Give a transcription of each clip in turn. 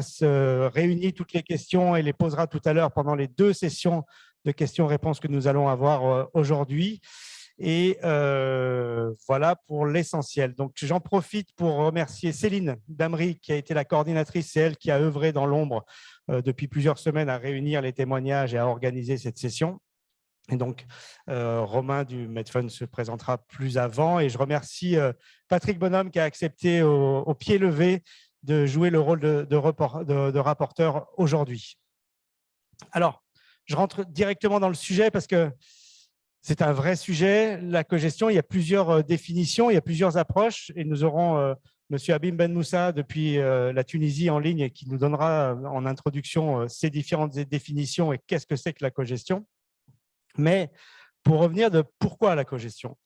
se réunit toutes les questions et les posera tout à l'heure pendant les 2 sessions de questions-réponses que nous allons avoir aujourd'hui. Et voilà pour l'essentiel. Donc, j'en profite pour remercier Céline Damry, qui a été la coordinatrice. C'est elle qui a œuvré dans l'ombre depuis plusieurs semaines à réunir les témoignages et à organiser cette session. Et donc, Romain du Medfund se présentera plus avant. Et je remercie Patrick Bonhomme qui a accepté au pied levé de jouer le rôle de rapporteur aujourd'hui. Alors, je rentre directement dans le sujet parce que c'est un vrai sujet, la cogestion. Il y a plusieurs définitions, il y a plusieurs approches. Et nous aurons M. Habib Ben Moussa depuis la Tunisie en ligne qui nous donnera en introduction ces différentes définitions et qu'est-ce que c'est que la cogestion. Mais pour revenir de pourquoi la cogestion,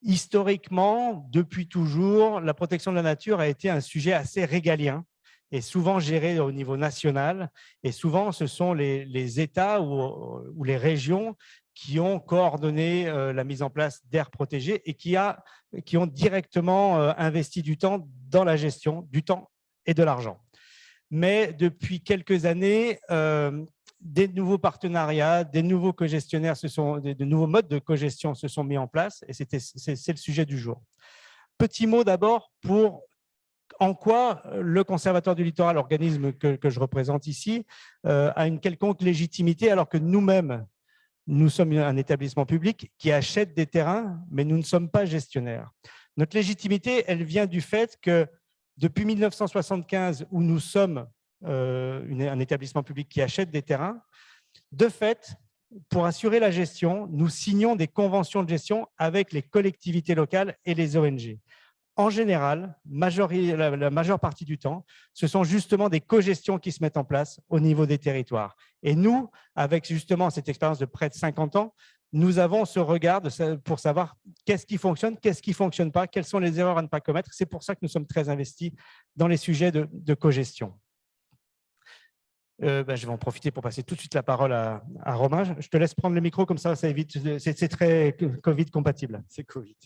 historiquement, depuis toujours, la protection de la nature a été un sujet assez régalien et souvent géré au niveau national. Et souvent, ce sont les États ou les régions qui ont coordonné la mise en place d'aires protégées et qui ont directement investi du temps dans la gestion, du temps et de l'argent. Mais depuis quelques années, des nouveaux partenariats, des nouveaux cogestionnaires, de nouveaux modes de cogestion se sont mis en place et c'est le sujet du jour. Petit mot d'abord pour en quoi le Conservatoire du littoral, l'organisme que je représente ici, a une quelconque légitimité alors que nous-mêmes, nous sommes un établissement public qui achète des terrains, mais nous ne sommes pas gestionnaires. Notre légitimité, elle vient du fait que depuis 1975, où nous sommes un établissement public qui achète des terrains, de fait, pour assurer la gestion, nous signons des conventions de gestion avec les collectivités locales et les ONG. En général, la majeure partie du temps, ce sont justement des cogestions qui se mettent en place au niveau des territoires. Et nous, avec justement cette expérience de près de 50 ans, nous avons ce regard pour savoir qu'est-ce qui fonctionne, qu'est-ce qui ne fonctionne pas, quelles sont les erreurs à ne pas commettre. C'est pour ça que nous sommes très investis dans les sujets de cogestion. Je vais en profiter pour passer tout de suite la parole à Romain. Je te laisse prendre le micro, comme ça évite. C'est très Covid compatible. C'est Covid.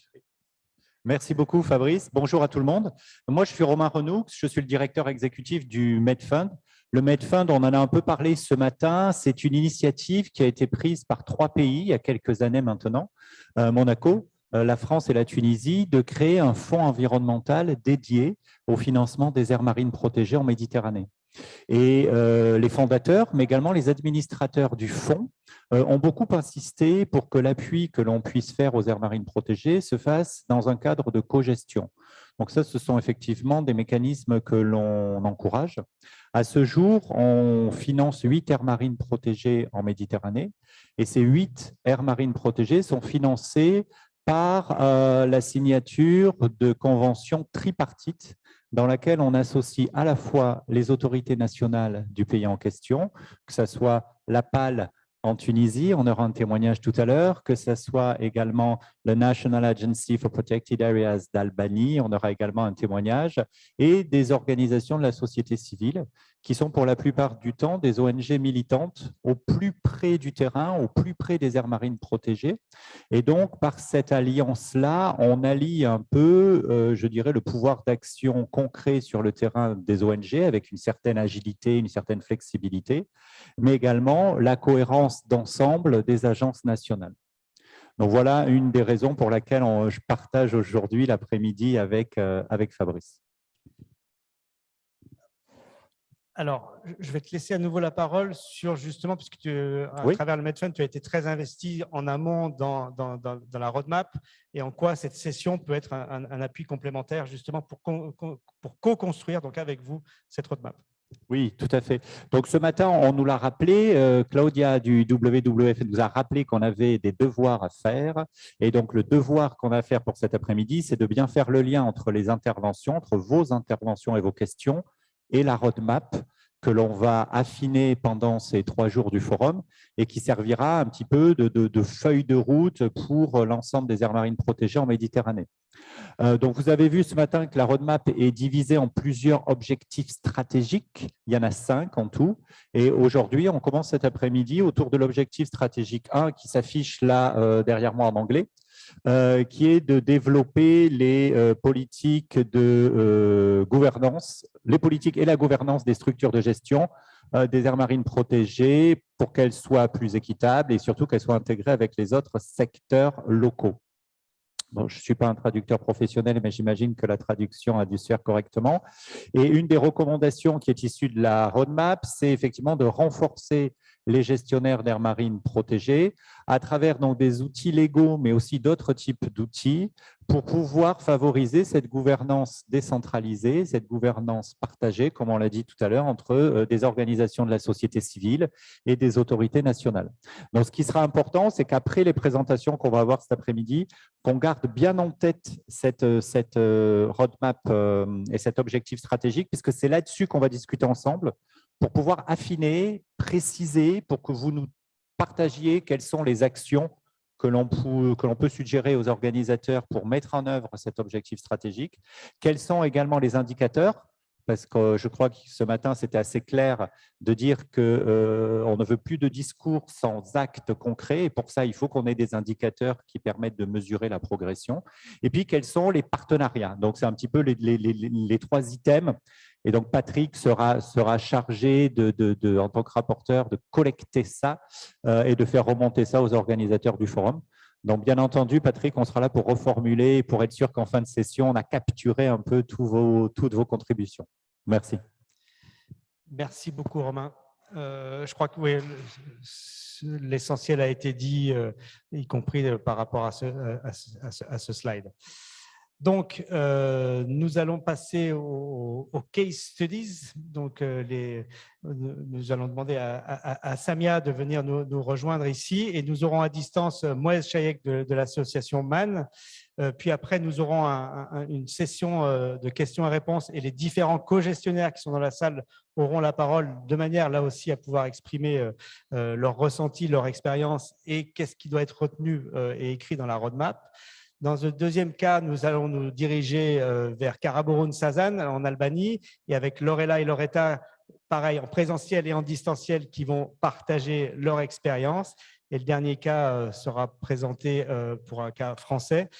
Merci beaucoup, Fabrice. Bonjour à tout le monde. Moi, je suis Romain Renoux, je suis le directeur exécutif du Medfund. Le Medfund, on en a un peu parlé ce matin, c'est une initiative qui a été prise par 3 pays il y a quelques années maintenant, Monaco, la France et la Tunisie, de créer un fonds environnemental dédié au financement des aires marines protégées en Méditerranée. Et les fondateurs, mais également les administrateurs du fonds, ont beaucoup insisté pour que l'appui que l'on puisse faire aux aires marines protégées se fasse dans un cadre de cogestion. Donc ça, ce sont effectivement des mécanismes que l'on encourage. À ce jour, on finance 8 aires marines protégées en Méditerranée et ces 8 aires marines protégées sont financées par la signature de conventions tripartites dans laquelle on associe à la fois les autorités nationales du pays en question, que ce soit la PAL en Tunisie, on aura un témoignage tout à l'heure, que ce soit également le National Agency for Protected Areas d'Albanie, on aura également un témoignage, et des organisations de la société civile qui sont pour la plupart du temps des ONG militantes au plus près du terrain, au plus près des aires marines protégées. Et donc, par cette alliance-là, on allie un peu, je dirais, le pouvoir d'action concret sur le terrain des ONG avec une certaine agilité, une certaine flexibilité, mais également la cohérence d'ensemble des agences nationales. Donc, voilà une des raisons pour laquelle je partage aujourd'hui l'après-midi avec Fabrice. Alors, je vais te laisser à nouveau la parole sur justement, puisque à travers le Medfund, tu as été très investi en amont dans la roadmap et en quoi cette session peut être un appui complémentaire justement pour co-construire donc avec vous cette roadmap. Oui, tout à fait. Donc, ce matin, on nous l'a rappelé, Claudia du WWF nous a rappelé qu'on avait des devoirs à faire. Et donc, le devoir qu'on a à faire pour cet après-midi, c'est de bien faire le lien entre les interventions, entre vos interventions et vos questions, et la roadmap que l'on va affiner pendant ces 3 jours du forum et qui servira un petit peu de feuille de route pour l'ensemble des aires marines protégées en Méditerranée. Donc, vous avez vu ce matin que la roadmap est divisée en plusieurs objectifs stratégiques. Il y en a 5 en tout. Et aujourd'hui, on commence cet après-midi autour de l'objectif stratégique 1 qui s'affiche là derrière moi en anglais, qui est de développer les politiques de gouvernance les politiques et la gouvernance des structures de gestion des aires marines protégées pour qu'elles soient plus équitables et surtout qu'elles soient intégrées avec les autres secteurs locaux. Bon, je ne suis pas un traducteur professionnel, mais j'imagine que la traduction a dû se faire correctement. Et une des recommandations qui est issue de la roadmap, c'est effectivement de renforcer les gestionnaires d'aires marines protégées à travers donc, des outils légaux, mais aussi d'autres types d'outils pour pouvoir favoriser cette gouvernance décentralisée, cette gouvernance partagée, comme on l'a dit tout à l'heure, entre des organisations de la société civile et des autorités nationales. Donc, ce qui sera important, c'est qu'après les présentations qu'on va avoir cet après-midi, qu'on garde bien en tête cette roadmap et cet objectif stratégique, puisque c'est là-dessus qu'on va discuter ensemble pour pouvoir affiner, préciser, pour que vous nous partagiez quelles sont les actions que l'on peut suggérer aux organisateurs pour mettre en œuvre cet objectif stratégique, quels sont également les indicateurs, parce que je crois que ce matin, c'était assez clair de dire qu'on ne veut plus de discours sans actes concrets, et pour ça, il faut qu'on ait des indicateurs qui permettent de mesurer la progression. Et puis, quels sont les partenariats? Donc, c'est un petit peu les trois items. Et donc, Patrick sera chargé, en tant que rapporteur, de collecter ça et de faire remonter ça aux organisateurs du forum. Donc, bien entendu, Patrick, on sera là pour reformuler, pour être sûr qu'en fin de session, on a capturé un peu toutes vos contributions. Merci. Merci beaucoup, Romain. Je crois que oui, l'essentiel a été dit, y compris par rapport à ce slide. Donc, nous allons passer aux case studies. Donc, nous allons demander à Samia de venir nous rejoindre ici et nous aurons à distance Moez Chayek de l'association MAN. Puis après, nous aurons une session de questions et réponses et les différents co-gestionnaires qui sont dans la salle auront la parole de manière là aussi à pouvoir exprimer leur ressenti, leur expérience et qu'est-ce qui doit être retenu et écrit dans la roadmap. Dans le deuxième cas, nous allons nous diriger vers Karaburun Sazan en Albanie et avec Lorella et Loretta, pareil, en présentiel et en distanciel, qui vont partager leur expérience. Et le dernier cas sera présenté pour un cas français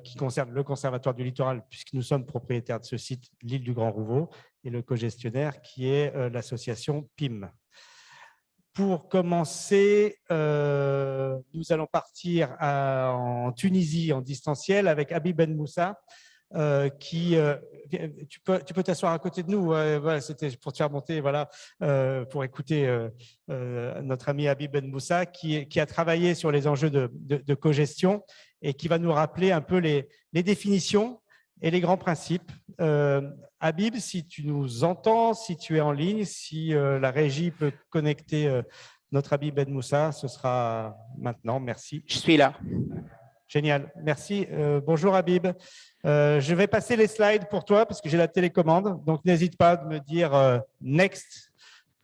qui concerne le Conservatoire du Littoral, puisque nous sommes propriétaires de ce site, l'île du Grand Rouveau, et le co-gestionnaire qui est l'association PIM. Pour commencer, nous allons partir en Tunisie en distanciel avec Habib Ben Moussa, qui tu peux t'asseoir à côté de nous. Voilà, c'était pour te faire monter, voilà, pour écouter notre ami Habib Ben Moussa, qui a travaillé sur les enjeux de cogestion et qui va nous rappeler un peu les définitions et les grands principes. Habib, si tu nous entends, si tu es en ligne, si la régie peut connecter notre Habib Ben Moussa, ce sera maintenant. Merci. Je suis là. Génial, merci. Bonjour Habib. Je vais passer les slides pour toi parce que j'ai la télécommande. Donc, n'hésite pas à me dire next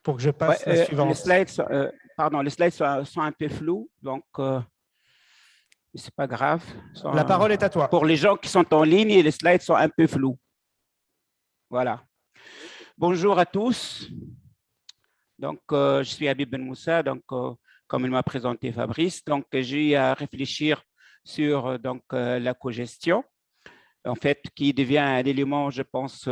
pour que je passe la suivante. Les slides sont un peu flous, donc ce n'est pas grave. La parole est à toi. Pour les gens qui sont en ligne, les slides sont un peu flous. Voilà. Bonjour à tous. Donc, je suis Habib Ben Moussa, donc, comme il m'a présenté Fabrice. Donc, j'ai eu à réfléchir sur la cogestion, en fait, qui devient un élément, je pense,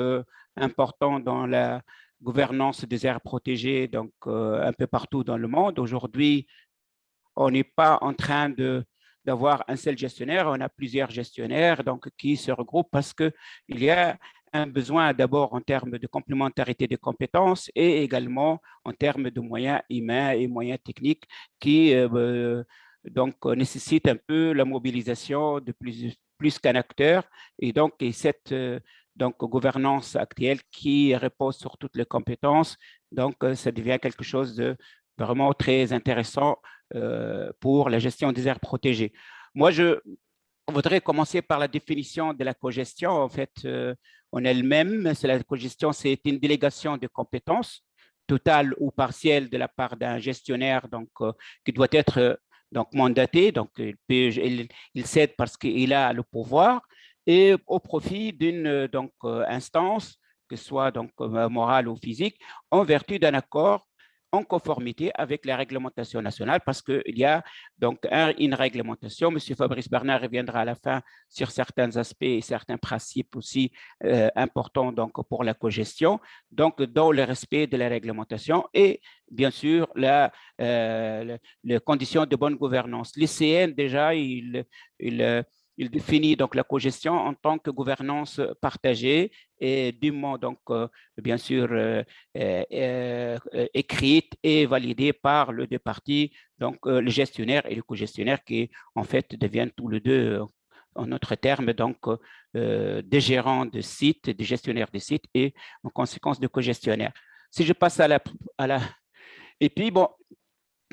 important dans la gouvernance des aires protégées, donc un peu partout dans le monde. Aujourd'hui, on n'est pas en train d'avoir un seul gestionnaire, on a plusieurs gestionnaires donc, qui se regroupent parce qu'il y a un besoin d'abord en termes de complémentarité des compétences et également en termes de moyens humains et moyens techniques qui donc, nécessitent un peu la mobilisation de plus qu'un acteur et donc cette gouvernance actuelle qui repose sur toutes les compétences. Donc, ça devient quelque chose de vraiment très intéressant pour la gestion des aires protégées. Moi, je voudrais commencer par la définition de la cogestion. En fait, en elle-même, la cogestion, c'est une délégation de compétences totale ou partielle de la part d'un gestionnaire donc, qui doit être donc, mandaté. Donc, il cède parce qu'il a le pouvoir et au profit d'une instance, que ce soit donc, morale ou physique, en vertu d'un accord en conformité avec la réglementation nationale parce qu'il y a donc une réglementation. M. Fabrice Bernard reviendra à la fin sur certains aspects et certains principes aussi importants donc, pour la cogestion, donc dans le respect de la réglementation et bien sûr les conditions de bonne gouvernance. L'ICN déjà, il définit donc la cogestion en tant que gouvernance partagée et dûment donc bien sûr écrite et validée par les deux parties, donc le gestionnaire et le co-gestionnaire qui en fait deviennent tous les deux en notre terme donc des gérants de sites, des gestionnaires de sites et en conséquence de co-gestionnaires. Si je passe à la et puis bon,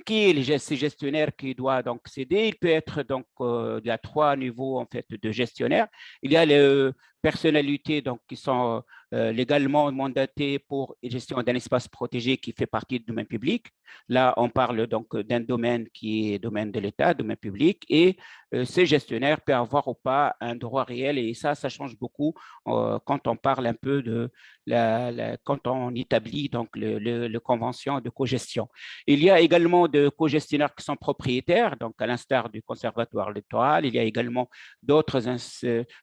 qui est ce gestionnaire qui doit donc céder? Il peut être donc il y a 3 niveaux en fait de gestionnaire. Il y a les personnalités donc qui sont légalement mandatées pour la gestion d'un espace protégé qui fait partie du domaine public. Là, on parle donc d'un domaine qui est domaine de l'État, domaine public, et ces gestionnaires peuvent avoir ou pas un droit réel, et ça change beaucoup quand on parle un peu de quand on établit donc le convention de cogestion. Il y a également de co-gestionnaires qui sont propriétaires, donc à l'instar du conservatoire littoral. Il y a également d'autres,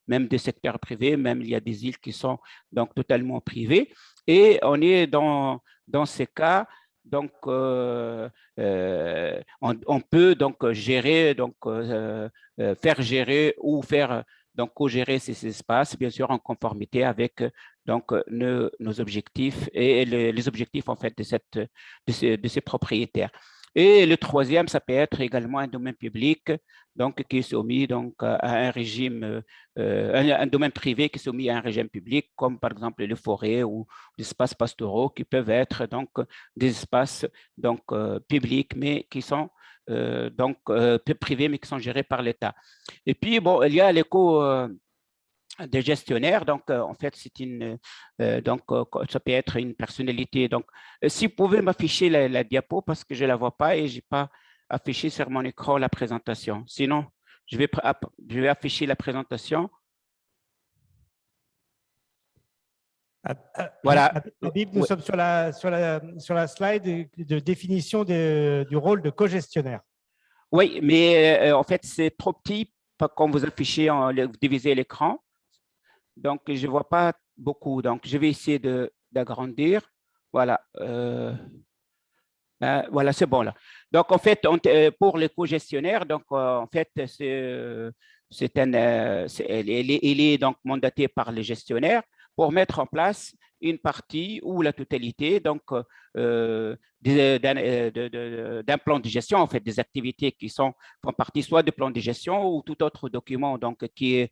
même des secteurs privés, même il y a des îles qui sont donc totalement privées. Et on est dans ces cas, donc on peut donc gérer, donc faire gérer ou faire donc co-gérer ces espaces, bien sûr en conformité avec donc nos objectifs et les objectifs en fait de ces propriétaires. Et le troisième, ça peut être également un domaine public, donc qui est soumis donc à un régime, un domaine privé qui est soumis à un régime public, comme par exemple les forêts ou les espaces pastoraux, qui peuvent être donc des espaces donc publics, mais qui sont donc privés, mais qui sont gérés par l'État. Et puis bon, il y a l'éco des gestionnaires. Donc, en fait, c'est donc, ça peut être une personnalité. Donc, si vous pouvez m'afficher la diapo parce que je ne la vois pas et je n'ai pas affiché sur mon écran la présentation. Sinon, je vais afficher la présentation. Voilà. Habib, nous sommes sur la slide de définition du rôle de co-gestionnaire. Oui, mais en fait, c'est trop petit quand vous affichez, vous divisez l'écran. Donc, je ne vois pas beaucoup. Donc, je vais essayer d'agrandir. Voilà. Voilà, c'est bon là. Donc, en fait, pour les co-gestionnaires, donc, en fait, il est donc mandaté par les gestionnaires pour mettre en place une partie ou la totalité donc d'un plan de gestion, en fait, des activités qui font partie soit du plan de gestion ou tout autre document donc qui est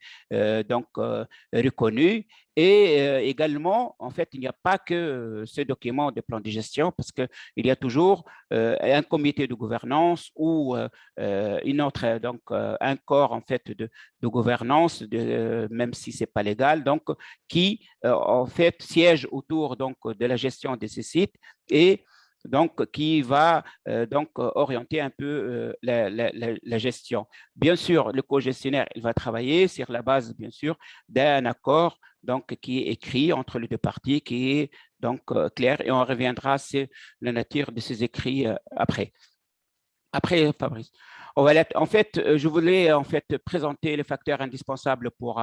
reconnu. Et également, en fait, il n'y a pas que ce document de plan de gestion parce qu'il y a toujours un comité de gouvernance ou une autre, donc un corps en fait de gouvernance, même si c'est pas légal, donc qui en fait siège autour donc de la gestion de ces sites et donc qui va donc orienter un peu la gestion. Bien sûr, le co-gestionnaire, il va travailler sur la base, bien sûr, d'un accord donc qui est écrit entre les deux parties, qui est donc clair, et on reviendra sur la nature de ces écrits après. Après, Fabrice. En fait, je voulais en fait présenter les facteurs indispensables pour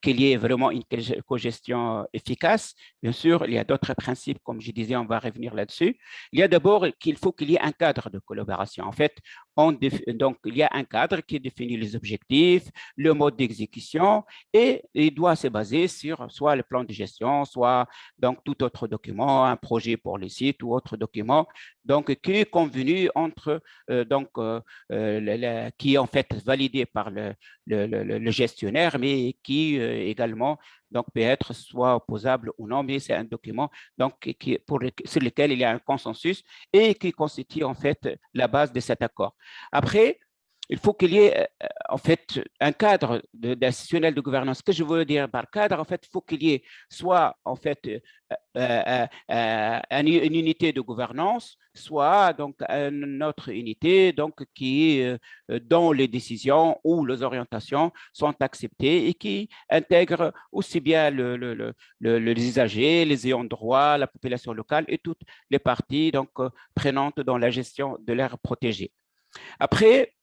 qu'il y ait vraiment une cogestion efficace. Bien sûr, il y a d'autres principes, comme je disais, on va revenir là-dessus. Il y a d'abord qu'il faut qu'il y ait un cadre de collaboration. En fait, donc il y a un cadre qui définit les objectifs, le mode d'exécution, et il doit se baser sur soit le plan de gestion, soit donc tout autre document, un projet pour les sites ou autre document, donc qui est convenu entre qui est en fait validé par le gestionnaire, mais qui également donc, peut être soit opposable ou non, mais c'est un document donc, sur lequel il y a un consensus et qui constitue en fait la base de cet accord. Après, il faut qu'il y ait en fait un cadre institutionnel de gouvernance. Ce que je veux dire par cadre, en fait, il faut qu'il y ait soit en fait une unité de gouvernance, soit donc une autre unité donc qui dont les décisions ou les orientations sont acceptées et qui intègre aussi bien les usagers, les ayants droit, la population locale et toutes les parties donc prenantes dans la gestion de l'aire protégée. Après,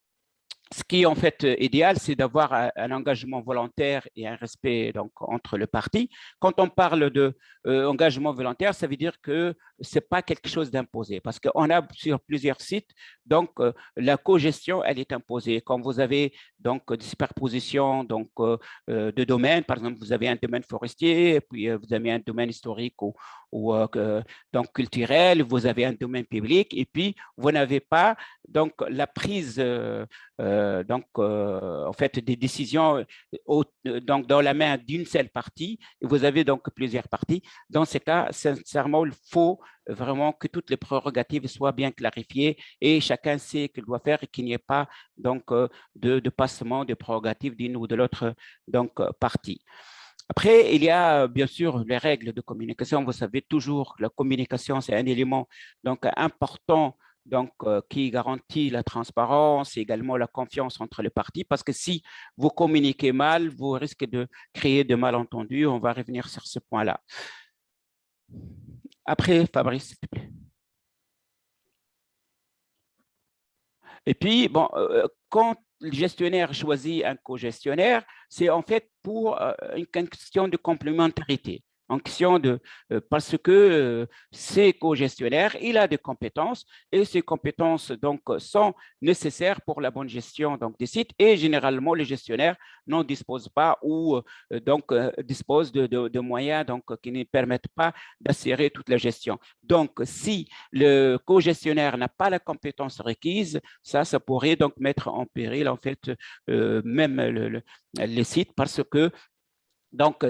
ce qui est en fait idéal, c'est d'avoir un engagement volontaire et un respect donc, entre le parti. Quand on parle d'engagement volontaire, ça veut dire que ce n'est pas quelque chose d'imposé parce qu'on a sur plusieurs sites, donc la co-gestion, elle est imposée. Quand vous avez donc des superpositions donc, de domaines, par exemple, vous avez un domaine forestier, puis vous avez un domaine historique ou donc culturel, vous avez un domaine public, et puis vous n'avez pas donc la prise en fait, des décisions donc dans la main d'une seule partie, et vous avez donc plusieurs parties. Dans ces cas, sincèrement, il faut vraiment que toutes les prérogatives soient bien clarifiées et chacun sait ce qu'il doit faire et qu'il n'y ait pas donc de passement de prérogatives d'une ou de l'autre donc partie. Après, il y a bien sûr les règles de communication. Vous savez toujours que la communication, c'est un élément donc important donc, qui garantit la transparence et également la confiance entre les parties, parce que si vous communiquez mal, vous risquez de créer de malentendus. On va revenir sur ce point-là. Après, Fabrice, s'il te plaît. Et puis, bon, quand le gestionnaire choisit un co-gestionnaire, c'est en fait pour une question de complémentarité. En question parce que c'est co-gestionnaire, il a des compétences et ces compétences donc sont nécessaires pour la bonne gestion donc des sites et généralement les gestionnaires n'en disposent pas ou donc disposent de moyens donc qui ne permettent pas d'assurer toute la gestion. Donc si le co-gestionnaire n'a pas la compétence requise, ça pourrait donc mettre en péril en fait même les sites parce que donc,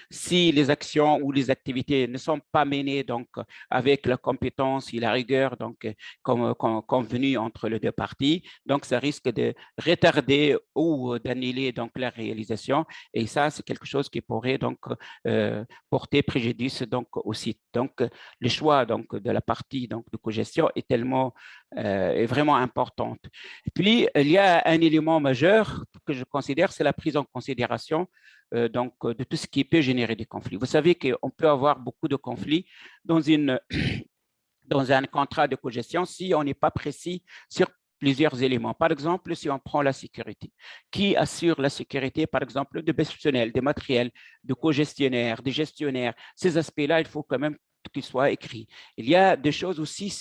si les actions ou les activités ne sont pas menées donc, avec la compétence et la rigueur donc, comme convenu entre les deux parties, donc ça risque de retarder ou d'annuler donc, la réalisation. Et ça, c'est quelque chose qui pourrait donc, porter préjudice donc, au site. Donc, le choix donc, de la partie donc, de cogestion est vraiment important. Et puis, il y a un élément majeur que je considère, c'est la prise en considération donc, de tout ce qui peut générer des conflits. Vous savez qu'on peut avoir beaucoup de conflits dans un contrat de cogestion si on n'est pas précis sur plusieurs éléments. Par exemple, si on prend la sécurité, qui assure la sécurité, par exemple, de personnel, des matériels, de co-gestionnaires, des gestionnaires, ces aspects-là, il faut quand même qu'il soit écrit. Il y a des choses aussi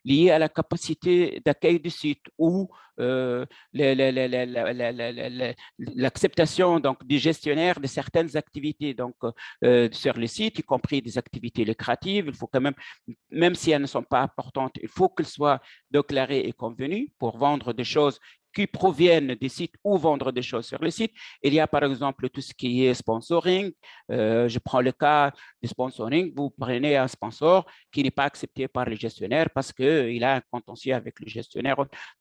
liées à la capacité d'accueil du site ou l'acceptation donc du gestionnaire de certaines activités donc sur le site, y compris des activités lucratives. Il faut quand même si elles ne sont pas importantes, il faut qu'elles soient déclarées et convenues pour vendre des choses qui proviennent des sites ou vendre des choses sur les sites. Il y a par exemple tout ce qui est sponsoring. Je prends le cas du sponsoring. Vous prenez un sponsor qui n'est pas accepté par le gestionnaire parce qu'il a un contentieux avec le gestionnaire.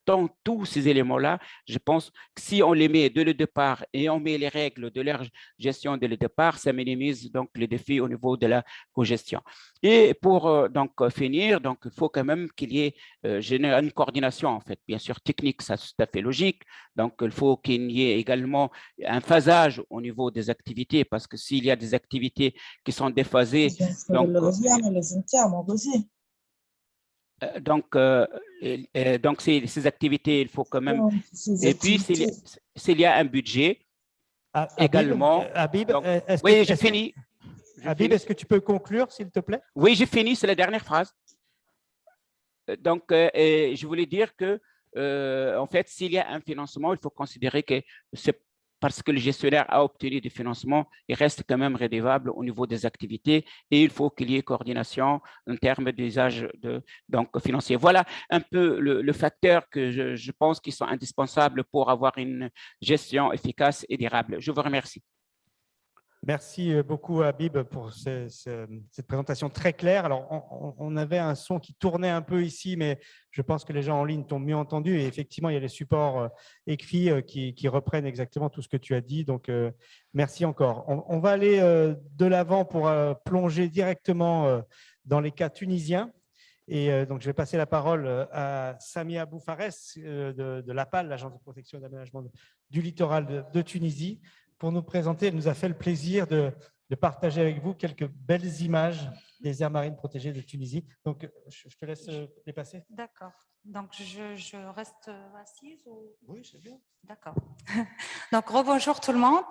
Donc, tous ces éléments-là, je pense que si on les met dès le départ et on met les règles de leur gestion dès le départ, ça minimise donc les défis au niveau de la co-gestion. Et pour donc finir, donc, il faut quand même qu'il y ait une coordination, en fait, bien sûr, technique, ça c'est tout à fait logique. Donc, il faut qu'il y ait également un phasage au niveau des activités, parce que s'il y a des activités qui sont déphasées, donc ces activités, il faut quand même… Et puis, s'il y a un budget également… Habib, oui, j'ai fini. Habib, est-ce que tu peux conclure, s'il te plaît? Oui, j'ai fini, c'est la dernière phrase. Donc, je voulais dire que, en fait, s'il y a un financement, il faut considérer que c'est parce que le gestionnaire a obtenu du financement, il reste quand même redevable au niveau des activités et il faut qu'il y ait coordination en termes d'usage financier. Voilà un peu le facteur que je pense qu'ils sont indispensables pour avoir une gestion efficace et durable. Je vous remercie. Merci beaucoup Habib pour cette présentation très claire. Alors, on avait un son qui tournait un peu ici, mais je pense que les gens en ligne t'ont mieux entendu. Et effectivement, il y a les supports ECFI qui reprennent exactement tout ce que tu as dit. Donc, merci encore. On va aller de l'avant pour plonger directement dans les cas tunisiens. Et donc, je vais passer la parole à Samia Boufares de l'APAL, l'Agence de protection et d'aménagement du littoral de Tunisie, pour nous présenter. Elle nous a fait le plaisir de partager avec vous quelques belles images des aires marines protégées de Tunisie. Donc, je te laisse les passer. D'accord. Donc, je reste assise ou... Oui, c'est bien. D'accord. Donc, rebonjour tout le monde.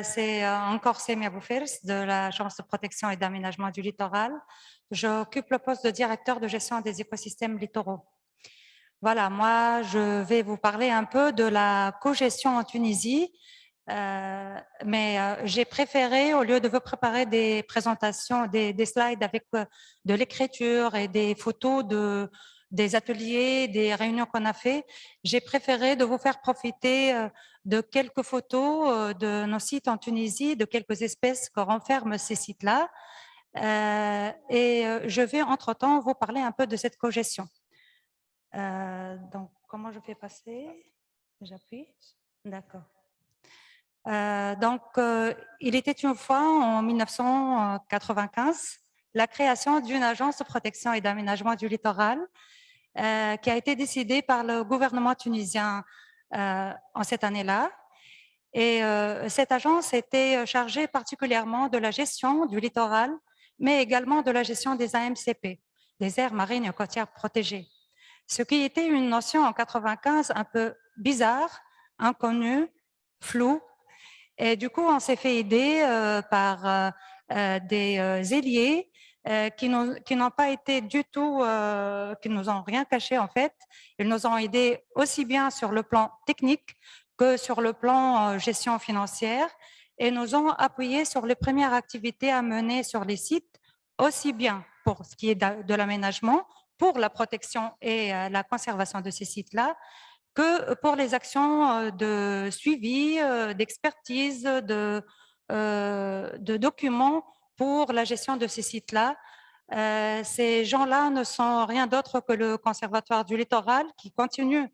C'est encore Samia Boufares de l'Agence de protection et d'aménagement du littoral. J'occupe le poste de directeur de gestion des écosystèmes littoraux. Voilà, moi, je vais vous parler un peu de la cogestion en Tunisie. Mais j'ai préféré, au lieu de vous préparer des présentations, des slides avec de l'écriture et des photos des ateliers, des réunions qu'on a fait, j'ai préféré de vous faire profiter de quelques photos de nos sites en Tunisie, de quelques espèces que renferment ces sites-là. Et je vais entre-temps vous parler un peu de cette cogestion. Donc, comment je fais passer? J'appuie. D'accord. Il était une fois, en 1995, la création d'une agence de protection et d'aménagement du littoral qui a été décidée par le gouvernement tunisien en cette année-là. Et cette agence était chargée particulièrement de la gestion du littoral, mais également de la gestion des AMCP, des aires marines et côtières protégées. Ce qui était une notion en 1995 un peu bizarre, inconnue, floue. Et du coup, on s'est fait aider par des ailiers qui n'ont pas été du tout, qui nous ont rien caché en fait. Ils nous ont aidés aussi bien sur le plan technique que sur le plan gestion financière et nous ont appuyés sur les premières activités à mener sur les sites, aussi bien pour ce qui est de l'aménagement, pour la protection et la conservation de ces sites-là, que pour les actions de suivi, d'expertise, de documents pour la gestion de ces sites-là. Ces gens-là ne sont rien d'autre que le Conservatoire du littoral qui continue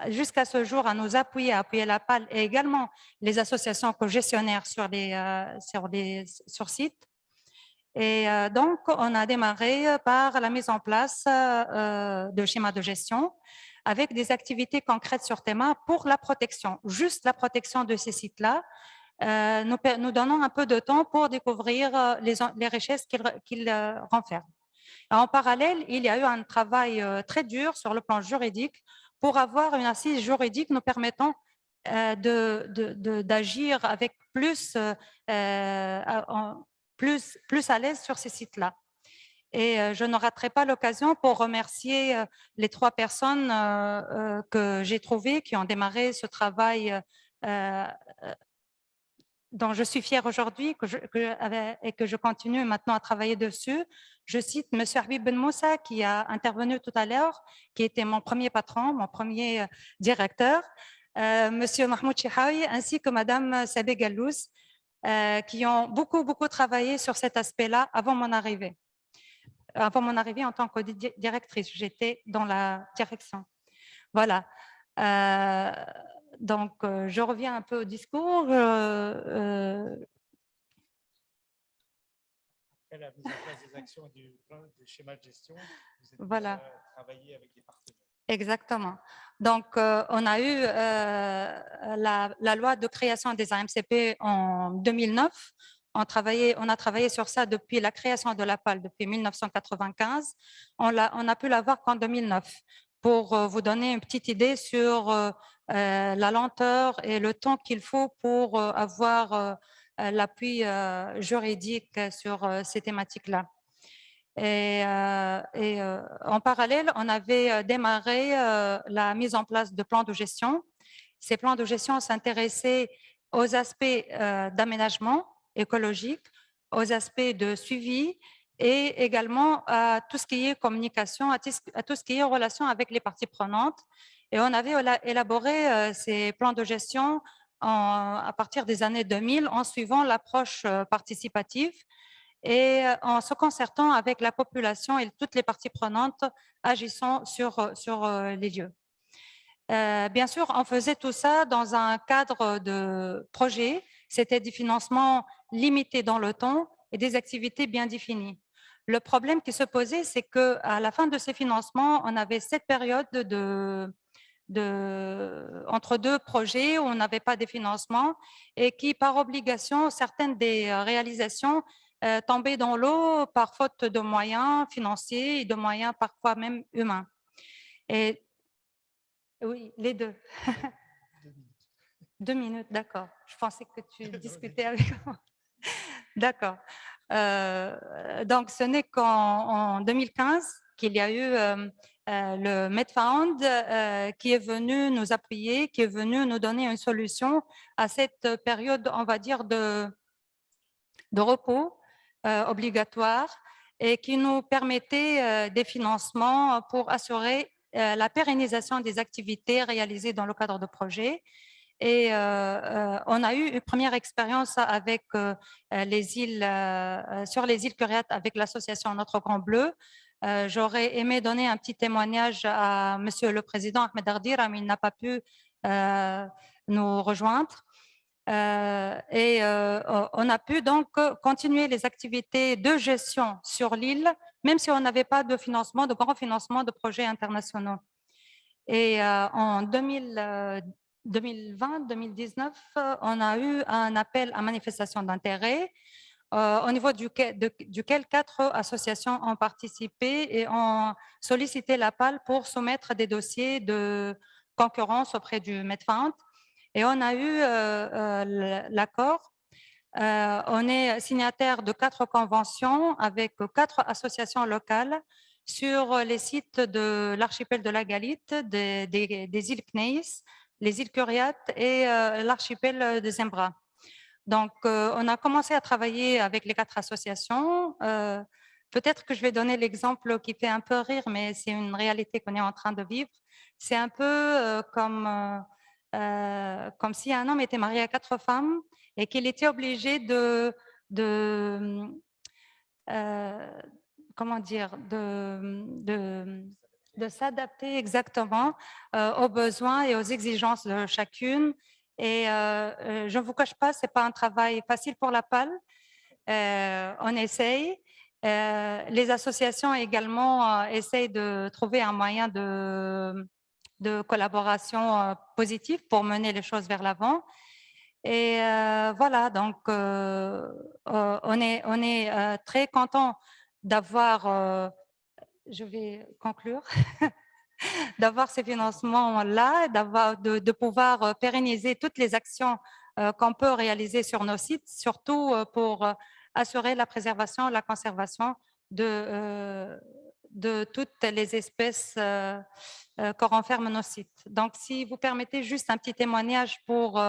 jusqu'à ce jour à nous appuyer, à appuyer la PAL et également les associations co-gestionnaires sur site. Et donc, on a démarré par la mise en place de schémas de gestion avec des activités concrètes sur TEMA pour la protection, juste la protection de ces sites-là, nous donnons un peu de temps pour découvrir les richesses qu'ils renferment. En parallèle, il y a eu un travail très dur sur le plan juridique pour avoir une assise juridique nous permettant d'agir avec plus à l'aise sur ces sites-là. Et je ne raterai pas l'occasion pour remercier les 3 personnes que j'ai trouvées qui ont démarré ce travail dont je suis fière aujourd'hui et que je continue maintenant à travailler dessus. Je cite M. Habib Ben Moussa qui a intervenu tout à l'heure, qui était mon premier patron, mon premier directeur, M. Mahmoud Chihawi ainsi que Mme Sabé Gallouz, qui ont beaucoup travaillé sur cet aspect-là avant mon arrivée. Avant mon arrivée en tant que directrice, j'étais dans la direction. Voilà. Donc, je reviens un peu au discours. Après la mise en place des actions et des schémas de gestion, vous avez voilà. Travaillé avec les partenaires. Exactement. Donc, on a eu la loi de création des AMCP en 2009. On a travaillé sur ça depuis la création de la PAL, depuis 1995. On a pu l'avoir qu'en 2009. Pour vous donner une petite idée sur la lenteur et le temps qu'il faut pour avoir l'appui juridique sur ces thématiques-là. Et en parallèle, on avait démarré la mise en place de plans de gestion. Ces plans de gestion s'intéressaient aux aspects d'aménagement écologique, aux aspects de suivi et également à tout ce qui est communication, à tout ce qui est relation avec les parties prenantes. Et on avait élaboré ces plans de gestion à partir des années 2000 en suivant l'approche participative et en se concertant avec la population et toutes les parties prenantes agissant sur les lieux. Bien sûr, on faisait tout ça dans un cadre de projet. C'était des financements limités dans le temps et des activités bien définies. Le problème qui se posait, c'est qu'à la fin de ces financements, on avait cette période entre deux projets où on n'avait pas de financement et qui, par obligation, certaines des réalisations tombaient dans l'eau par faute de moyens financiers et de moyens parfois même humains. Et oui, les deux. 2 minutes, d'accord. Je pensais que tu discutais avec moi. D'accord. Donc, ce n'est qu'en 2015 qu'il y a eu le MedFound qui est venu nous appuyer, qui est venu nous donner une solution à cette période, on va dire, de repos obligatoire et qui nous permettait des financements pour assurer la pérennisation des activités réalisées dans le cadre de projets. Et on a eu une première expérience avec les îles, sur les îles Curiates avec l'association Notre Grand Bleu. J'aurais aimé donner un petit témoignage à Monsieur le Président Ahmed Ardira, mais il n'a pas pu nous rejoindre. Et on a pu donc continuer les activités de gestion sur l'île, même si on n'avait pas de financement, de grand financement de projets internationaux. Et en 2020-2019, on a eu un appel à manifestation d'intérêt au niveau duquel 4 associations ont participé et ont sollicité la PAL pour soumettre des dossiers de concurrence auprès du MedFound. Et on a eu l'accord. On est signataire de 4 conventions avec 4 associations locales sur les sites de l'archipel de la Galite, des îles Kneis, les îles Curiates et l'archipel de Zembra. Donc, on a commencé à travailler avec les 4 associations. Peut-être que je vais donner l'exemple qui fait un peu rire, mais c'est une réalité qu'on est en train de vivre. C'est un peu comme si un homme était marié à 4 femmes et qu'il était obligé comment dire, de s'adapter exactement aux besoins et aux exigences de chacune. Et je ne vous cache pas, ce n'est pas un travail facile pour la PAL. On essaye. Les associations également essayent de trouver un moyen de collaboration positive pour mener les choses vers l'avant. Et voilà, donc on est très content d'avoir, je vais conclure, d'avoir ces financements-là, de pouvoir pérenniser toutes les actions qu'on peut réaliser sur nos sites, surtout pour assurer la préservation, la conservation de toutes les espèces que renferment nos sites. Donc, si vous permettez juste un petit témoignage pour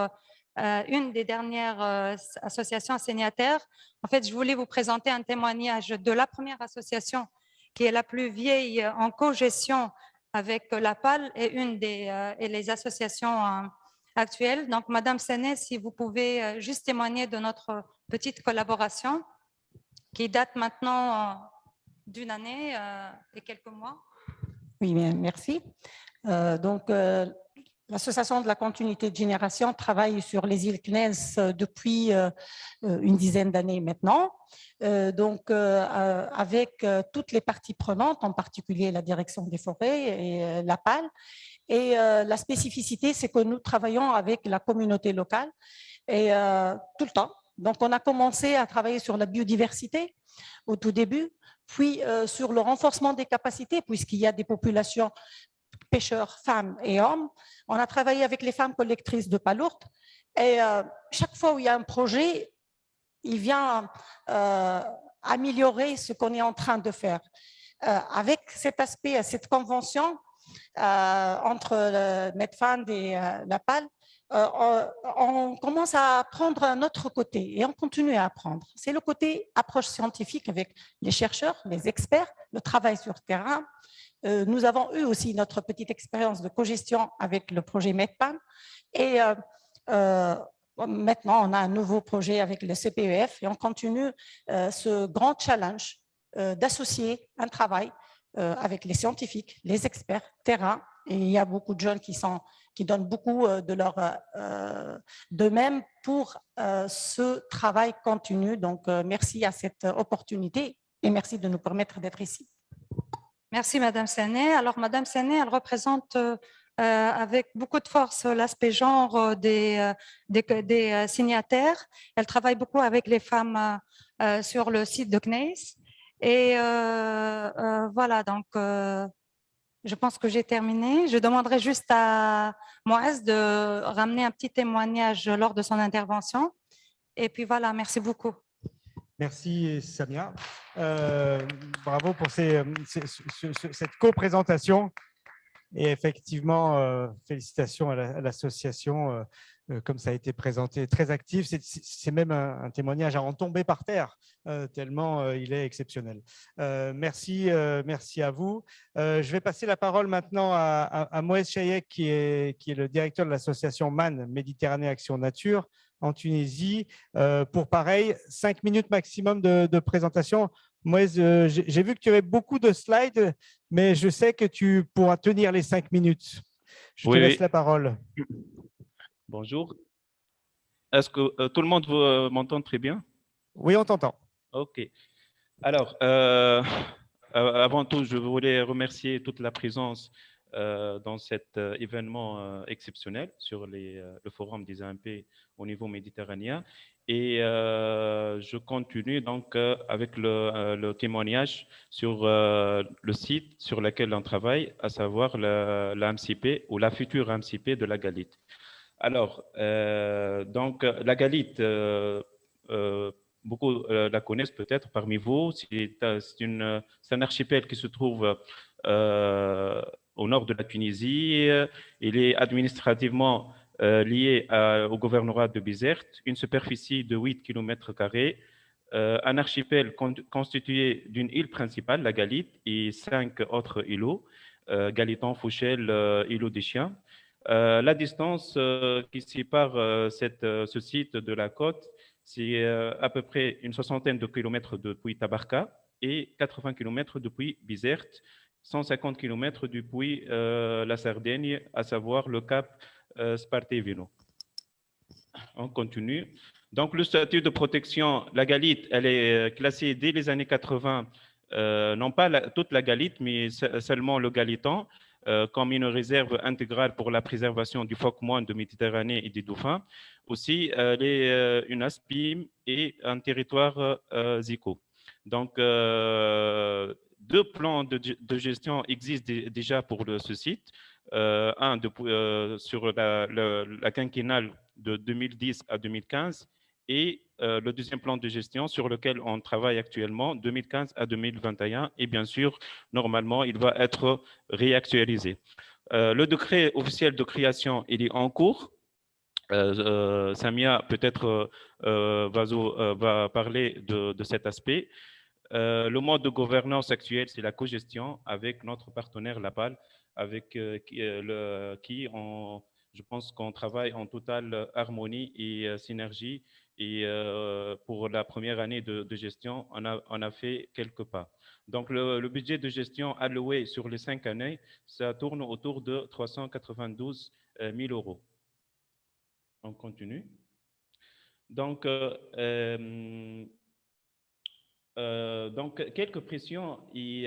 une des dernières associations signataires. En fait, je voulais vous présenter un témoignage de la première association qui est la plus vieille en co-gestion avec la PAL et et les associations actuelles. Donc, Madame Séné, si vous pouvez juste témoigner de notre petite collaboration qui date maintenant d'une année et quelques mois. Oui, bien, merci. L'Association de la continuité de génération travaille sur les îles Kneis depuis une dizaine d'années maintenant. Avec toutes les parties prenantes, en particulier la direction des forêts et la PAL. Et la spécificité, c'est que nous travaillons avec la communauté locale et tout le temps. Donc, on a commencé à travailler sur la biodiversité au tout début, puis sur le renforcement des capacités, puisqu'il y a des populations pêcheurs, femmes et hommes. On a travaillé avec les femmes collectrices de palourdes et chaque fois où il y a un projet, il vient améliorer ce qu'on est en train de faire. Avec cet aspect, cette convention entre le MedFund et la PAL, on commence à apprendre un autre côté et on continue à apprendre. C'est le côté approche scientifique avec les chercheurs, les experts, le travail sur terrain. Nous avons eu aussi notre petite expérience de cogestion avec le projet MedPAN et Maintenant, on a un nouveau projet avec le CPEF et on continue ce grand challenge d'associer un travail avec les scientifiques, les experts, terrain. Et il y a beaucoup de jeunes qui donnent beaucoup d'eux-mêmes pour ce travail continu. Donc, merci à cette opportunité et merci de nous permettre d'être ici. Merci, Madame Sané. Alors, Madame Sané, elle représente avec beaucoup de force l'aspect genre des signataires. Elle travaille beaucoup avec les femmes sur le site de CNEIS. Et voilà, donc je pense que j'ai terminé. Je demanderai juste à Moaz de ramener un petit témoignage lors de son intervention. Et puis voilà, merci beaucoup. Merci Samia. Bravo pour cette co-présentation. Et effectivement, félicitations à l'association, comme ça a été présenté, très active. C'est même un témoignage à en tomber par terre, tellement il est exceptionnel. Merci à vous. Je vais passer la parole maintenant à Moez Chayek, qui est le directeur de l'association MAN, Méditerranée Action Nature, en Tunisie, pour pareil, 5 minutes maximum de présentation. Moez, j'ai vu que tu avais beaucoup de slides, mais je sais que tu pourras tenir les 5 minutes. Je te laisse la parole. Bonjour. Est-ce que tout le monde m'entend très bien? Oui, on t'entend. OK. Alors, avant tout, je voulais remercier toute la présence dans cet événement exceptionnel sur le forum des AMP au niveau méditerranéen. Et je continue donc avec le témoignage sur le site sur lequel on travaille, à savoir la MCP ou la future MCP de la Galite. Alors, donc la Galite, beaucoup la connaissent peut-être parmi vous. C'est un archipel qui se trouve au nord de la Tunisie. Il est administrativement lié au gouvernorat de Bizerte, une superficie de 8 km², un archipel constitué d'une île principale, la Galite, et 5 autres îlots, Galiton, Fouchel, îlot des Chiens. La distance qui sépare ce site de la côte, c'est à peu près une soixantaine de kilomètres depuis Tabarka et 80 kilomètres depuis Bizerte, 150 kilomètres depuis la Sardaigne, à savoir le cap Spartevino. On continue. Donc, le statut de protection, la Galite, elle est classée dès les années 80, non pas toute la Galite, mais seulement le Galiton, comme une réserve intégrale pour la préservation du phoque-moine de Méditerranée et des dauphins. Aussi, elle est une ASPIM et un territoire ZICO. Donc, 2 plans de gestion existent déjà pour ce site. Un sur la quinquennale de 2010 à 2015 et le deuxième plan de gestion sur lequel on travaille actuellement, 2015 à 2021, et bien sûr, normalement, il va être réactualisé. Le décret officiel de création, il est en cours. Samia, peut-être, va parler de cet aspect. Le mode de gouvernance actuel, c'est la cogestion avec notre partenaire Lapal, avec qui je pense qu'on travaille en totale harmonie et synergie. Et pour la première année de gestion, on a fait quelques pas. Donc, le budget de gestion alloué sur les 5 années, ça tourne autour de 392 000 euros. On continue. Donc, quelques pressions qui